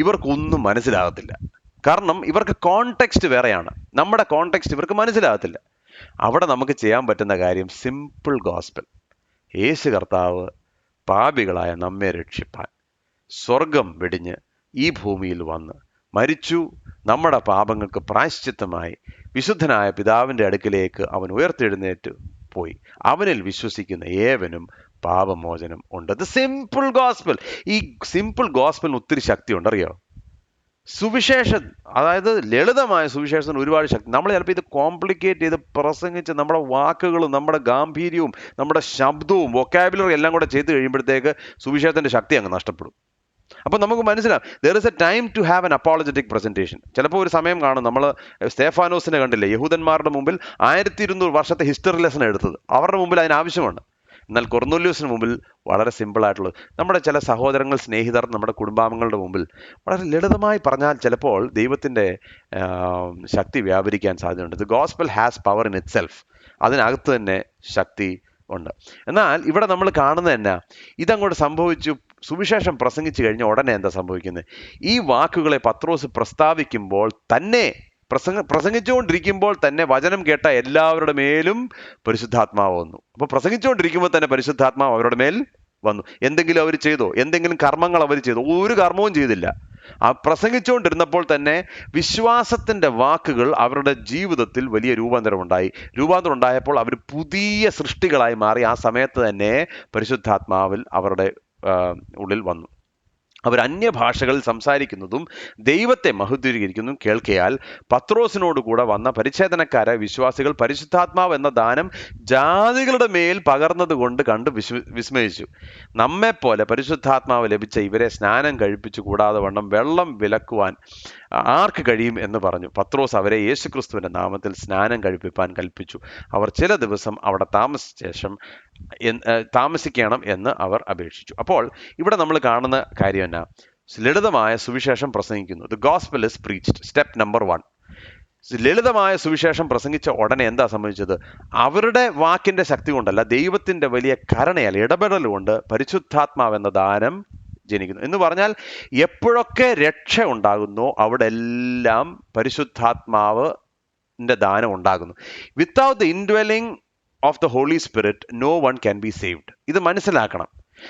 ഇവർക്കൊന്നും മനസ്സിലാകത്തില്ല. കാരണം ഇവർക്ക് കോണ്ടെക്സ്റ്റ് വേറെയാണ്, നമ്മുടെ കോണ്ടെക്സ്റ്റ് ഇവർക്ക് മനസ്സിലാകത്തില്ല. അവിടെ നമുക്ക് ചെയ്യാൻ പറ്റുന്ന കാര്യം സിമ്പിൾ ഗോസ്പൽ. യേശു കർത്താവ് പാപികളായ നമ്മെ രക്ഷിപ്പാൻ സ്വർഗം വെടിഞ്ഞ് ഈ ഭൂമിയിൽ വന്ന് മരിച്ചു, നമ്മുടെ പാപങ്ങൾക്ക് പ്രായശ്ചിത്തമായി വിശുദ്ധനായ പിതാവിൻ്റെ അടുക്കിലേക്ക് അവൻ ഉയർത്തെഴുന്നേറ്റ് പോയി. അവനിൽ വിശ്വസിക്കുന്ന ഏവനും പാപമോചനം ഉണ്ട്. The simple gospel. ഈ സിമ്പിൾ ഗോസ്പലിന് ഒത്തിരി ശക്തിയുണ്ട്, അറിയോ? സുവിശേഷം, അതായത് ലളിതമായ സുവിശേഷത്തിന് ഒരുപാട് ശക്തി. നമ്മൾ ചിലപ്പോൾ ഇത് കോംപ്ലിക്കേറ്റ് ചെയ്ത് പ്രസംഗിച്ച് നമ്മുടെ വാക്കുകളും നമ്മുടെ ഗാംഭീര്യവും നമ്മുടെ ശബ്ദവും വൊക്കാബുലറി എല്ലാം കൂടെ ചെയ്ത് കഴിയുമ്പോഴത്തേക്ക് സുവിശേഷത്തിന്റെ ശക്തി അങ്ങ് നഷ്ടപ്പെടും. അപ്പം നമുക്ക് മനസ്സിലാവും, there is a time to have an apologetic presentation. ചിലപ്പോൾ ഒരു സമയം കാണും, നമ്മൾ സ്തേഫാനോസിനെ കണ്ടില്ലേ, യഹൂദന്മാരുടെ മുമ്പിൽ 1200 വർഷത്തെ ഹിസ്റ്ററി ലെസൺ എടുത്തത്. അവരുടെ മുമ്പിൽ അതിന് ആവശ്യമാണ്. എന്നാൽ കൊർന്നേല്യോസിന് മുമ്പിൽ വളരെ സിമ്പിളായിട്ടുള്ളത്. നമ്മുടെ ചില സഹോദരങ്ങൾ, സ്നേഹിതർ, നമ്മുടെ കുടുംബാംഗങ്ങളുടെ മുമ്പിൽ വളരെ ലളിതമായി പറഞ്ഞാൽ ചിലപ്പോൾ ദൈവത്തിൻ്റെ ശക്തി വ്യാപരിക്കാൻ സാധ്യതയുണ്ട്. The gospel has power in it self. അതിനകത്ത് തന്നെ ശക്തി ഉണ്ട്. എന്നാൽ ഇവിടെ നമ്മൾ കാണുന്നത് തന്നെ ഇതങ്ങോട്ട് സംഭവിച്ചു. സുവിശേഷം പ്രസംഗിച്ചു കഴിഞ്ഞ ഉടനെ എന്താ സംഭവിക്കുന്നത്? ഈ വാക്കുകളെ പത്രോസ് പ്രസ്താവിക്കുമ്പോൾ തന്നെ, പ്രസംഗിച്ചുകൊണ്ടിരിക്കുമ്പോൾ തന്നെ വചനം കേട്ട എല്ലാവരുടെ മേലും പരിശുദ്ധാത്മാവ് വന്നു. അപ്പോൾ പ്രസംഗിച്ചുകൊണ്ടിരിക്കുമ്പോൾ തന്നെ പരിശുദ്ധാത്മാവ് അവരുടെ മേൽ വന്നു. എന്തെങ്കിലും അവർ ചെയ്തോ? എന്തെങ്കിലും കർമ്മങ്ങൾ അവർ ചെയ്തോ? ഒരു കർമ്മവും ചെയ്തില്ല. ആ പ്രസംഗിച്ചുകൊണ്ടിരുന്നപ്പോൾ തന്നെ വിശ്വാസത്തിന്റെ വാക്കുകൾ അവരുടെ ജീവിതത്തിൽ വലിയ രൂപാന്തരം ഉണ്ടായപ്പോൾ അവർ പുതിയ സൃഷ്ടികളായി മാറി. ആ സമയത്ത് തന്നെ പരിശുദ്ധാത്മാവിൽ അവരുടെ ഉള്ളിൽ വന്നു. അവർ അന്യഭാഷകളിൽ സംസാരിക്കുന്നതും ദൈവത്തെ മഹത്വീകരിക്കുന്നതും കേൾക്കയാൽ പത്രോസിനോട് കൂടെ വന്ന പരിച്ഛേദനക്കാരായ വിശ്വാസികൾ പരിശുദ്ധാത്മാവ് എന്ന ദാനം ജാതികളുടെ മേൽ പകർന്നത് കൊണ്ട് കണ്ട് വിസ്മയിച്ചു. നമ്മെപ്പോലെ പരിശുദ്ധാത്മാവ് ലഭിച്ച ഇവരെ സ്നാനം കഴിപ്പിച്ചു കൂടാതെ വണ്ണം വെള്ളം വിലക്കുവാൻ ആർക്ക് കഴിയും എന്ന് പറഞ്ഞു. പത്രോസ് അവരെ യേശുക്രിസ്തുവിന്റെ നാമത്തിൽ സ്നാനം കഴിപ്പിപ്പാൻ കൽപ്പിച്ചു. അവർ ചില ദിവസം അവിടെ താമസിക്കണം എന്ന് അവർ അപേക്ഷിച്ചു. അപ്പോൾ ഇവിടെ നമ്മൾ കാണുന്ന കാര്യം എന്നാ? ലളിതമായ സുവിശേഷം പ്രസംഗിക്കുന്നു. The gospel is preached. Step number 1. ലളിതമായ സുവിശേഷം പ്രസംഗിച്ച ഉടനെ എന്താ സംഭവിച്ചത്? അവരുടെ വാക്കിന്റെ ശക്തി കൊണ്ടല്ല, ദൈവത്തിന്റെ വലിയ കരുണയാൽ, ഇടപെടൽ കൊണ്ട് പരിശുദ്ധാത്മാവെന്ന ദാനം ജനിക്കുന്നു. എന്ന് പറഞ്ഞാൽ എപ്പോഴൊക്കെ രക്ഷ ഉണ്ടാകുന്നോ അവിടെ എല്ലാം പരിശുദ്ധാത്മാവിന്റെ ദാനം ഉണ്ടാകുന്നു. Without the indwelling of the Holy Spirit no one can be saved. ഇത് മനസ്സിലാക്കണം.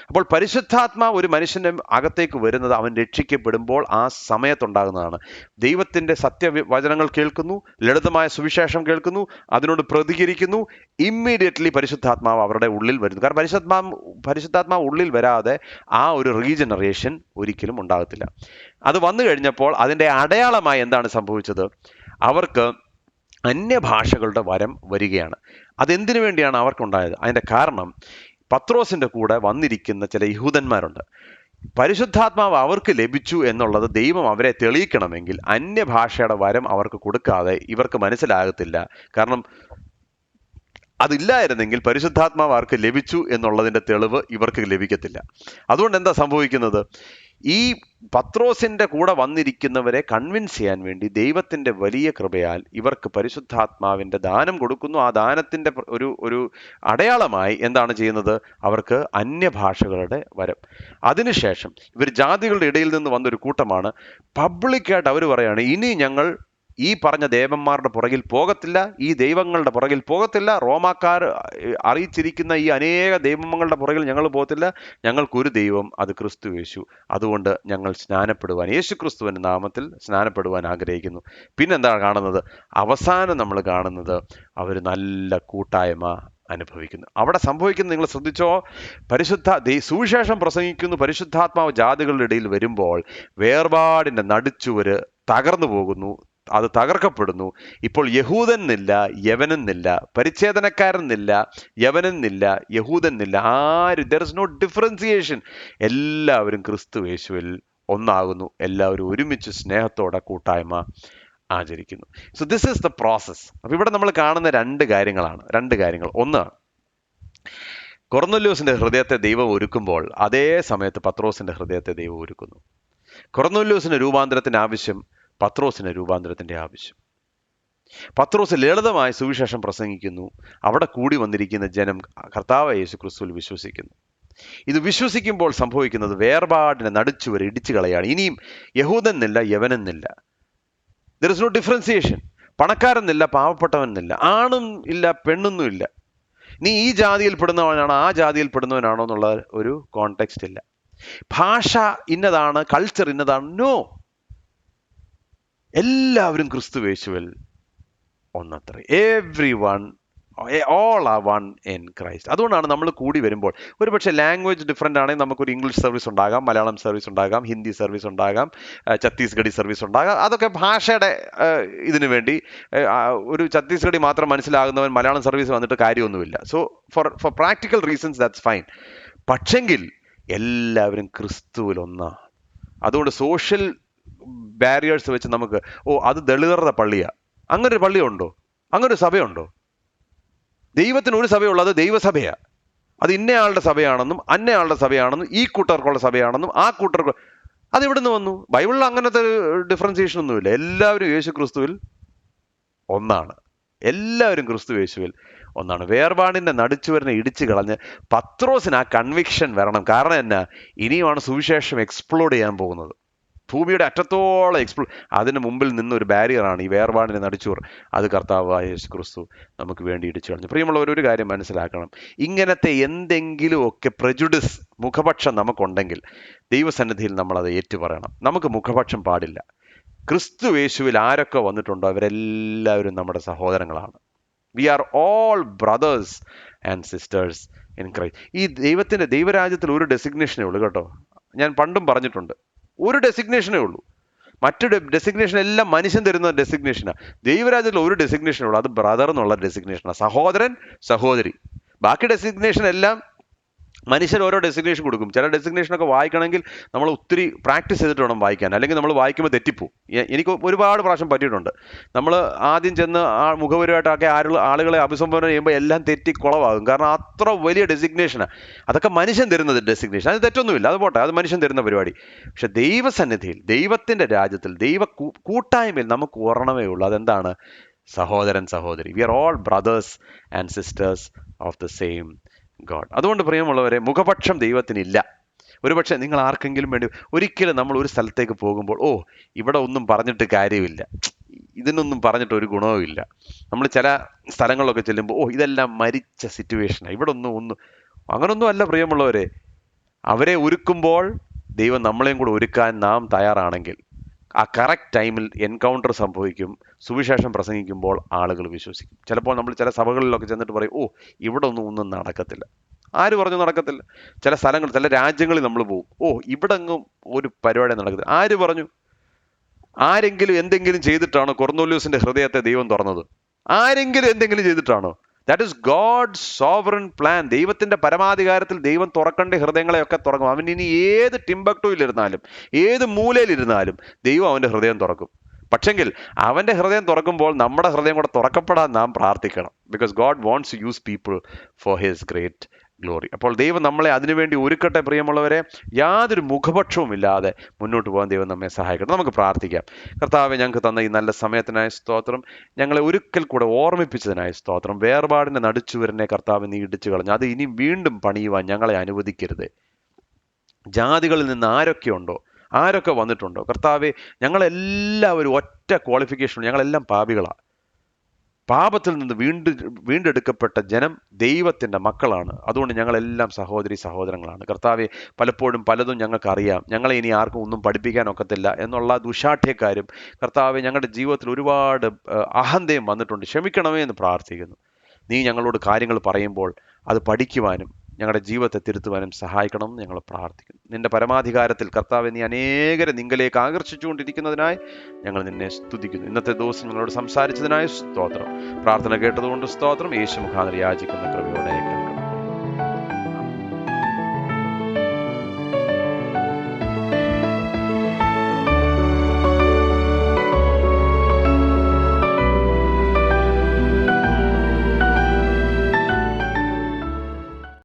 അപ്പോൾ പരിശുദ്ധാത്മാവ് ഒരു മനുഷ്യന്റെ അകത്തേക്ക് വരുന്നത് അവൻ രക്ഷിക്കപ്പെടുമ്പോൾ ആ സമയത്തുണ്ടാകുന്നതാണ്. ദൈവത്തിന്റെ സത്യവചനങ്ങൾ കേൾക്കുന്നു, ലളിതമായ സുവിശേഷം കേൾക്കുന്നു, അതിനോട് പ്രതികരിക്കുന്നു, ഇമ്മീഡിയറ്റ്ലി പരിശുദ്ധാത്മാവ് അവരുടെ ഉള്ളിൽ വരുന്നു. കാരണം പരിശുദ്ധാത്മാവ് ഉള്ളിൽ വരാതെ ആ ഒരു റീജനറേഷൻ ഒരിക്കലും ഉണ്ടാകത്തില്ല. അത് വന്നു കഴിഞ്ഞപ്പോൾ അതിൻ്റെ അടയാളമായി എന്താണ് സംഭവിച്ചത്? അവർക്ക് അന്യഭാഷകളുടെ വരം വരികയാണ്. അതെന്തിനു വേണ്ടിയാണ് അവർക്കുണ്ടായത്? അതിൻ്റെ കാരണം പത്രോസിന്റെ കൂടെ വന്നിരിക്കുന്ന ചില യഹൂദന്മാരുണ്ട്. പരിശുദ്ധാത്മാവ് അവർക്ക് ലഭിച്ചു എന്നുള്ളത് ദൈവം അവരെ തെളിയിക്കണമെങ്കിൽ അന്യഭാഷയുടെ വരം അവർക്ക് കൊടുക്കാതെ ഇവർക്ക് മനസ്സിലാകത്തില്ല. കാരണം അതില്ലായിരുന്നെങ്കിൽ പരിശുദ്ധാത്മാവ് അവർക്ക് ലഭിച്ചു എന്നുള്ളതിന്റെ തെളിവ് ഇവർക്ക് ലഭിക്കത്തില്ല. അതുകൊണ്ട് എന്താ സംഭവിക്കുന്നത്? ഈ പത്രോസിന്റെ കൂടെ വന്നിരിക്കുന്നവരെ കൺവിൻസ് ചെയ്യാൻ വേണ്ടി ദൈവത്തിന്റെ വലിയ കൃപയാൽ ഇവർക്ക് പരിശുദ്ധാത്മാവിന്റെ ദാനം കൊടുക്കുന്നു. ആ ദാനത്തിന്റെ ഒരു അടയാളമായി എന്താണ് ചെയ്യുന്നത്? അവർക്ക് അന്യഭാഷകളുടെ വരം. അതിനുശേഷം ഇവർ ജാതികളുടെ ഇടയിൽ നിന്ന് വന്നൊരു കൂട്ടമാണ്. പബ്ലിക്കായിട്ട് അവർ പറയാണ്, ഇനി ഞങ്ങൾ ഈ പറഞ്ഞ ദേവന്മാരുടെ പുറകിൽ പോകത്തില്ല, ഈ ദൈവങ്ങളുടെ പുറകിൽ പോകത്തില്ല, റോമാക്കാർ അറിയിച്ചിരിക്കുന്ന ഈ അനേക ദൈവങ്ങളുടെ പുറകിൽ ഞങ്ങൾ പോകത്തില്ല, ഞങ്ങൾക്കൊരു ദൈവം, അത് ക്രിസ്തു യേശു. അതുകൊണ്ട് ഞങ്ങൾ സ്നാനപ്പെടുവാൻ, യേശു ക്രിസ്തുവിൻ്റെ നാമത്തിൽ സ്നാനപ്പെടുവാൻ ആഗ്രഹിക്കുന്നു. പിന്നെന്താ കാണുന്നത്? അവസാനം നമ്മൾ കാണുന്നത് അവർ നല്ല കൂട്ടായ്മ അനുഭവിക്കുന്നു. അവിടെ സംഭവിക്കുന്നത് നിങ്ങൾ ശ്രദ്ധിച്ചോ? സുവിശേഷം പ്രസംഗിക്കുന്നു, പരിശുദ്ധാത്മാവ് ജാതികളുടെ ഇടയിൽ വരുമ്പോൾ വേർപാടിൻ്റെ നടുച്ചുവര് തകർന്നു പോകുന്നു, അത് തകർക്കപ്പെടുന്നു. ഇപ്പോൾ യഹൂദനെന്നില്ല, യവനെന്നില്ല, പരിച്ഛേദനക്കാരെന്നില്ല, യവനെന്നില്ല, യഹൂദനെന്നില്ല, ദർ ഇസ് നോ ഡിഫറൻസിയേഷൻ. എല്ലാവരും ക്രിസ്തു യേശുവിൽ ഒന്നാകുന്നു. എല്ലാവരും ഒരുമിച്ച് സ്നേഹത്തോടെ കൂട്ടായ്മ ആചരിക്കുന്നു. So this is the process. അപ്പൊ ഇവിടെ നമ്മൾ കാണുന്ന രണ്ട് കാര്യങ്ങൾ. ഒന്ന്, കൊർന്നേല്യോസിന്റെ ഹൃദയത്തെ ദൈവം ഒരുക്കുമ്പോൾ അതേ സമയത്ത് പത്രോസിന്റെ ഹൃദയത്തെ ദൈവം ഒരുക്കുന്നു. കൊർന്നേല്യോസിന് രൂപാന്തരത്തിന്റെ ആവശ്യം, പത്രോസിന് രൂപാന്തരത്തിന്റെ ആവശ്യം. പത്രോസ് ലളിതമായ സുവിശേഷം പ്രസംഗിക്കുന്നു. അവിടെ കൂടി വന്നിരിക്കുന്ന ജനം കർത്താവ് യേശു ക്രിസ്തുവിൽ വിശ്വസിക്കുന്നു. ഇത് വിശ്വസിക്കുമ്പോൾ സംഭവിക്കുന്നത് വേർപാടിനെ നടുച്ചുവരെ ഇടിച്ചു കളയാണ്. ഇനിയും യഹൂദനെന്നില്ല, യവനെന്നില്ല, ദർ ഇസ് നോ ഡിഫറൻസിയേഷൻ. പണക്കാരെന്നില്ല, പാവപ്പെട്ടവനെന്നില്ല, ആണും ഇല്ല, പെണ്ണൊന്നും ഇല്ല. നീ ഈ ജാതിയിൽ പെടുന്നവനാണോ ആ ജാതിയിൽ പെടുന്നവനാണോ എന്നുള്ള ഒരു കോണ്ടെക്സ്റ്റ് ഇല്ല. ഭാഷ ഇന്നതാണ്, കൾച്ചർ ഇന്നതാണ്, നോ. എല്ലാവരും ക്രിസ്തു യേശുവിൽ ഒന്നത്രേ. Everyone all are one in Christ. അതുകൊണ്ടാണ് നമ്മൾ കൂടി വരുമ്പോൾ ഒരുപക്ഷെ ലാംഗ്വേജ് ഡിഫറൻ്റ് ആണെങ്കിൽ നമുക്കൊരു ഇംഗ്ലീഷ് സർവീസ് ഉണ്ടാകാം, മലയാളം സർവീസ് ഉണ്ടാകാം, ഹിന്ദി സർവീസ് ഉണ്ടാകാം, ഛത്തീസ്ഗഡി സർവീസ് ഉണ്ടാകാം. അതൊക്കെ ഭാഷയുടെ ഇതിനു വേണ്ടി ഒരു ഛത്തീസ്ഗഡി മാത്രം മനസ്സിലാകുന്നവൻ മലയാളം സർവീസ് വന്നിട്ട് കാര്യമൊന്നുമില്ല. So for practical reasons that's fine. പക്ഷെങ്കിൽ എല്ലാവരും ക്രിസ്തുവിൽ ഒന്നാ. അതുകൊണ്ട് സോഷ്യൽ ബാരിയേഴ്സ് വെച്ച് നമുക്ക് അത് ദളിതരുടെ പള്ളിയാ, അങ്ങനെ ഒരു പള്ളിയുണ്ടോ? അങ്ങനെ ഒരു സഭയുണ്ടോ? ദൈവത്തിന് ഒരു സഭയുള്ളൂ, അത് ദൈവസഭയാ. അത് ഇന്നയാളുടെ സഭയാണെന്നും അന്നയാളുടെ സഭയാണെന്നും ഈ കൂട്ടർക്കുള്ള സഭയാണെന്നും ആ കൂട്ടർക്ക്, അത് എവിടുന്ന് വന്നു? ബൈബിളിൽ അങ്ങനത്തെ ഡിഫറൻസിയേഷൻ ഒന്നുമില്ല. എല്ലാവരും യേശു ക്രിസ്തുവിൽ ഒന്നാണ്. എല്ലാവരും ക്രിസ്തു യേശുവിൽ ഒന്നാണ്. വേർപാടിന്റെ നടുച്ചുവരനെ ഇടിച്ചു കളഞ്ഞ് പത്രോസിന് ആ കൺവിക്ഷൻ വരണം. കാരണം എന്നാ, ഇനിയുമാണ് സുവിശേഷം എക്സ്പ്ലോഡ് ചെയ്യാൻ പോകുന്നത്. ഭൂമിയുടെ അറ്റത്തോളം അതിന് മുമ്പിൽ നിന്നൊരു ബാരിയറാണ് ഈ വേർപാടിന്റെ നടുച്ചുവർ. അത് കർത്താവായ യേശു ക്രിസ്തു നമുക്ക് വേണ്ടി ഇടിച്ചു കളഞ്ഞു. പ്രിയമുള്ളവർ, ഒരു കാര്യം മനസ്സിലാക്കണം. ഇങ്ങനത്തെ എന്തെങ്കിലുമൊക്കെ പ്രജുഡിസ്, മുഖപക്ഷം നമുക്കുണ്ടെങ്കിൽ ദൈവസന്നിധിയിൽ നമ്മളത് ഏറ്റുപറയണം. നമുക്ക് മുഖപക്ഷം പാടില്ല. ക്രിസ്തു യേശുവിൽ ആരൊക്കെ വന്നിട്ടുണ്ടോ അവരെല്ലാവരും നമ്മുടെ സഹോദരങ്ങളാണ്. We are all brothers and sisters in Christ. ഈ ദൈവരാജ്യത്തിൽ ഒരു ഡെസിഗ്നേഷനേ ഉള്ളൂ കേട്ടോ. ഞാൻ പണ്ടും പറഞ്ഞിട്ടുണ്ട്, ഒരു ഡെസിഗ്നേഷനേ ഉള്ളൂ. മറ്റു ഡെസിഗ്നേഷൻ എല്ലാം മനുഷ്യൻ തരുന്ന ഡെസിഗ്നേഷനാണ്. ദൈവരാജ്യത്തിൽ ഒരു ഡെസിഗ്നേഷനേ ഉള്ളൂ, അത് ബ്രദർ എന്നുള്ള ഡെസിഗ്നേഷനാണ്. സഹോദരൻ, സഹോദരി. ബാക്കി ഡെസിഗ്നേഷൻ എല്ലാം മനുഷ്യർ ഓരോ ഡെസിഗ്നേഷൻ കൊടുക്കും. ചില ഡെസിഗ്നേഷനൊക്കെ വായിക്കണമെങ്കിൽ നമ്മൾ ഒത്തിരി പ്രാക്ടീസ് ചെയ്തിട്ട് വേണം വായിക്കാൻ, അല്ലെങ്കിൽ നമ്മൾ വായിക്കുമ്പോൾ തെറ്റിപ്പോവും. എനിക്ക് ഒരുപാട് പ്രാവശ്യം പറ്റിയിട്ടുണ്ട്. നമ്മൾ ആദ്യം ചെന്ന് മുഖപരമായിട്ടൊക്കെ ആളുകളെ അഭിസംബോധന ചെയ്യുമ്പോൾ എല്ലാം തെറ്റി കുളവാകും. കാരണം അത്ര വലിയ ഡെസിഗ്നേഷനാണ്. അതൊക്കെ മനുഷ്യൻ തരുന്നത് ഡെസിഗ്നേഷൻ. അത് തെറ്റൊന്നുമില്ല, അത് പോട്ടെ, അത് മനുഷ്യൻ തരുന്ന പരിപാടി. പക്ഷെ ദൈവസന്നിധിയിൽ, ദൈവത്തിൻ്റെ രാജ്യത്തിൽ, ദൈവ കൂട്ടായ്മയിൽ നമുക്ക് ഓർമ്മമേ ഉള്ളൂ. അതെന്താണ്? സഹോദരൻ, സഹോദരി. We are all brothers and sisters of the same God. അതുകൊണ്ട് പ്രിയമുള്ളവരെ, മുഖപക്ഷം ദൈവത്തിനില്ല. ഒരുപക്ഷെ നിങ്ങൾ ആർക്കെങ്കിലും വേണ്ടി ഒരിക്കലും നമ്മൾ ഒരു സ്ഥലത്തേക്ക് പോകുമ്പോൾ ഇവിടെ ഒന്നും പറഞ്ഞിട്ട് കാര്യമില്ല, ഇതിനൊന്നും പറഞ്ഞിട്ട് ഒരു ഗുണവും ഇല്ല. നമ്മൾ ചില സ്ഥലങ്ങളിലൊക്കെ ചെല്ലുമ്പോൾ ഇതെല്ലാം മരിച്ച സിറ്റുവേഷനാണ്, ഇവിടെ ഒന്നും അങ്ങനൊന്നും അല്ല പ്രിയമുള്ളവരെ. അവരെ ഒരുക്കുമ്പോൾ ദൈവം നമ്മളെയും കൂടെ ഒരുക്കാൻ നാം തയ്യാറാണെങ്കിൽ ആ കറക്റ്റ് ടൈമിൽ എൻകൗണ്ടർ സംഭവിക്കും. സുവിശേഷം പ്രസംഗിക്കുമ്പോൾ ആളുകൾ വിശ്വസിക്കും. ചിലപ്പോൾ നമ്മൾ ചില സഭകളിലൊക്കെ ചെന്നിട്ട് പറയും ഇവിടെ ഒന്നും നടക്കത്തില്ല. ആര് പറഞ്ഞു നടക്കത്തില്ല? ചില സ്ഥലങ്ങൾ, ചില രാജ്യങ്ങളിൽ നമ്മൾ പോകും, ഇവിടെ അങ്ങും ഒരു പരിപാടി നടക്കത്തില്ല. ആര് പറഞ്ഞു? ആരെങ്കിലും എന്തെങ്കിലും ചെയ്തിട്ടാണോ കൊർന്നേല്യോസിന്റെ ഹൃദയത്തെ ദൈവം തുറന്നത്? ആരെങ്കിലും എന്തെങ്കിലും ചെയ്തിട്ടാണോ? That is God's sovereign plan. ദൈവത്തിന്റെ പരമാധികാരത്തിൽ ദൈവം തുറക്കേണ്ട ഹൃദയങ്ങളെയൊക്കെ തുറക്കും. അവൻ ഇനി ഏത് ടിംബക്ടുവിലിരുന്നാലും, ഏത് മൂലയിലിരുന്നാലും ദൈവം അവന്റെ ഹൃദയം തുറക്കും. പക്ഷെങ്കിൽ അവന്റെ ഹൃദയം തുറക്കുമ്പോൾ നമ്മുടെ ഹൃദയം കൂടെ തുറക്കപ്പെടാൻ നാം പ്രാർത്ഥിക്കണം. Because God wants to use people for his great glory. അപ്പോൾ ദൈവം നമ്മളെ അതിനുവേണ്ടി ഒരുക്കട്ടെ. പ്രിയമുള്ളവരെ, യാതൊരു മുഖപക്ഷവും ഇല്ലാതെ മുന്നോട്ട് പോകാൻ ദൈവം നമ്മെ സഹായിക്കട്ടെ. നമുക്ക് പ്രാർത്ഥിക്കാം. കർത്താവെ, ഞങ്ങൾക്ക് തന്ന ഈ നല്ല സമയത്തിനായ സ്തോത്രം. ഞങ്ങളെ ഒരിക്കൽ കൂടെ ഓർമ്മിപ്പിച്ചതിനായ സ്തോത്രം. വേർപാടിന്റെ നടുച്ചുവരനെ കർത്താവ് നീ ഇടിച്ചു കളഞ്ഞു. അത് ഇനി വീണ്ടും പണിയുവാൻ ഞങ്ങളെ അനുവദിക്കരുത്. ജാതികളിൽ നിന്ന് ആരൊക്കെയുണ്ടോ, ആരൊക്കെ വന്നിട്ടുണ്ടോ കർത്താവെ, ഞങ്ങളെല്ലാവരും ഒറ്റ ക്വാളിഫിക്കേഷൻ, ഞങ്ങളെല്ലാം പാപികളാണ്. പാപത്തിൽ നിന്ന് വീണ്ടെടുക്കപ്പെട്ട ജനം ദൈവത്തിൻ്റെ മക്കളാണ്. അതുകൊണ്ട് ഞങ്ങളെല്ലാം സഹോദരി സഹോദരങ്ങളാണ്. കർത്താവെ, പലപ്പോഴും പലതും ഞങ്ങൾക്കറിയാം, ഞങ്ങളെ ഇനി ആർക്കും ഒന്നും പഠിപ്പിക്കാനൊക്കത്തില്ല എന്നുള്ള ദുശാഠ്യക്കാരും കർത്താവെ, ഞങ്ങളുടെ ജീവിതത്തിൽ ഒരുപാട് അഹന്തയും വന്നിട്ടുണ്ട്. ക്ഷമിക്കണമേ എന്ന് പ്രാർത്ഥിക്കുന്നു. നീ ഞങ്ങളോട് കാര്യങ്ങൾ പറയുമ്പോൾ അത് പഠിക്കുവാനും ഞങ്ങളുടെ ജീവിതത്തെ തിരുത്തുവാനും സഹായിക്കണം എന്ന് ഞങ്ങൾ പ്രാർത്ഥിക്കുന്നു. നിന്റെ പരമാധികാരത്തിൽ കർത്താവെ, നീ അനേകരെ നിങ്കലേക്ക് ആകർഷിച്ചുകൊണ്ടിരിക്കുന്നതിനായി ഞങ്ങൾ നിന്നെ സ്തുതിക്കുന്നു. ഇന്നത്തെ ദിവസം ഞങ്ങളോട് സംസാരിച്ചതിനായി സ്തോത്രം. പ്രാർത്ഥന കേട്ടതുകൊണ്ട് സ്തോത്രം. യേശു മുഖാന്തരം യാചിക്കുന്ന കൃപയോടെ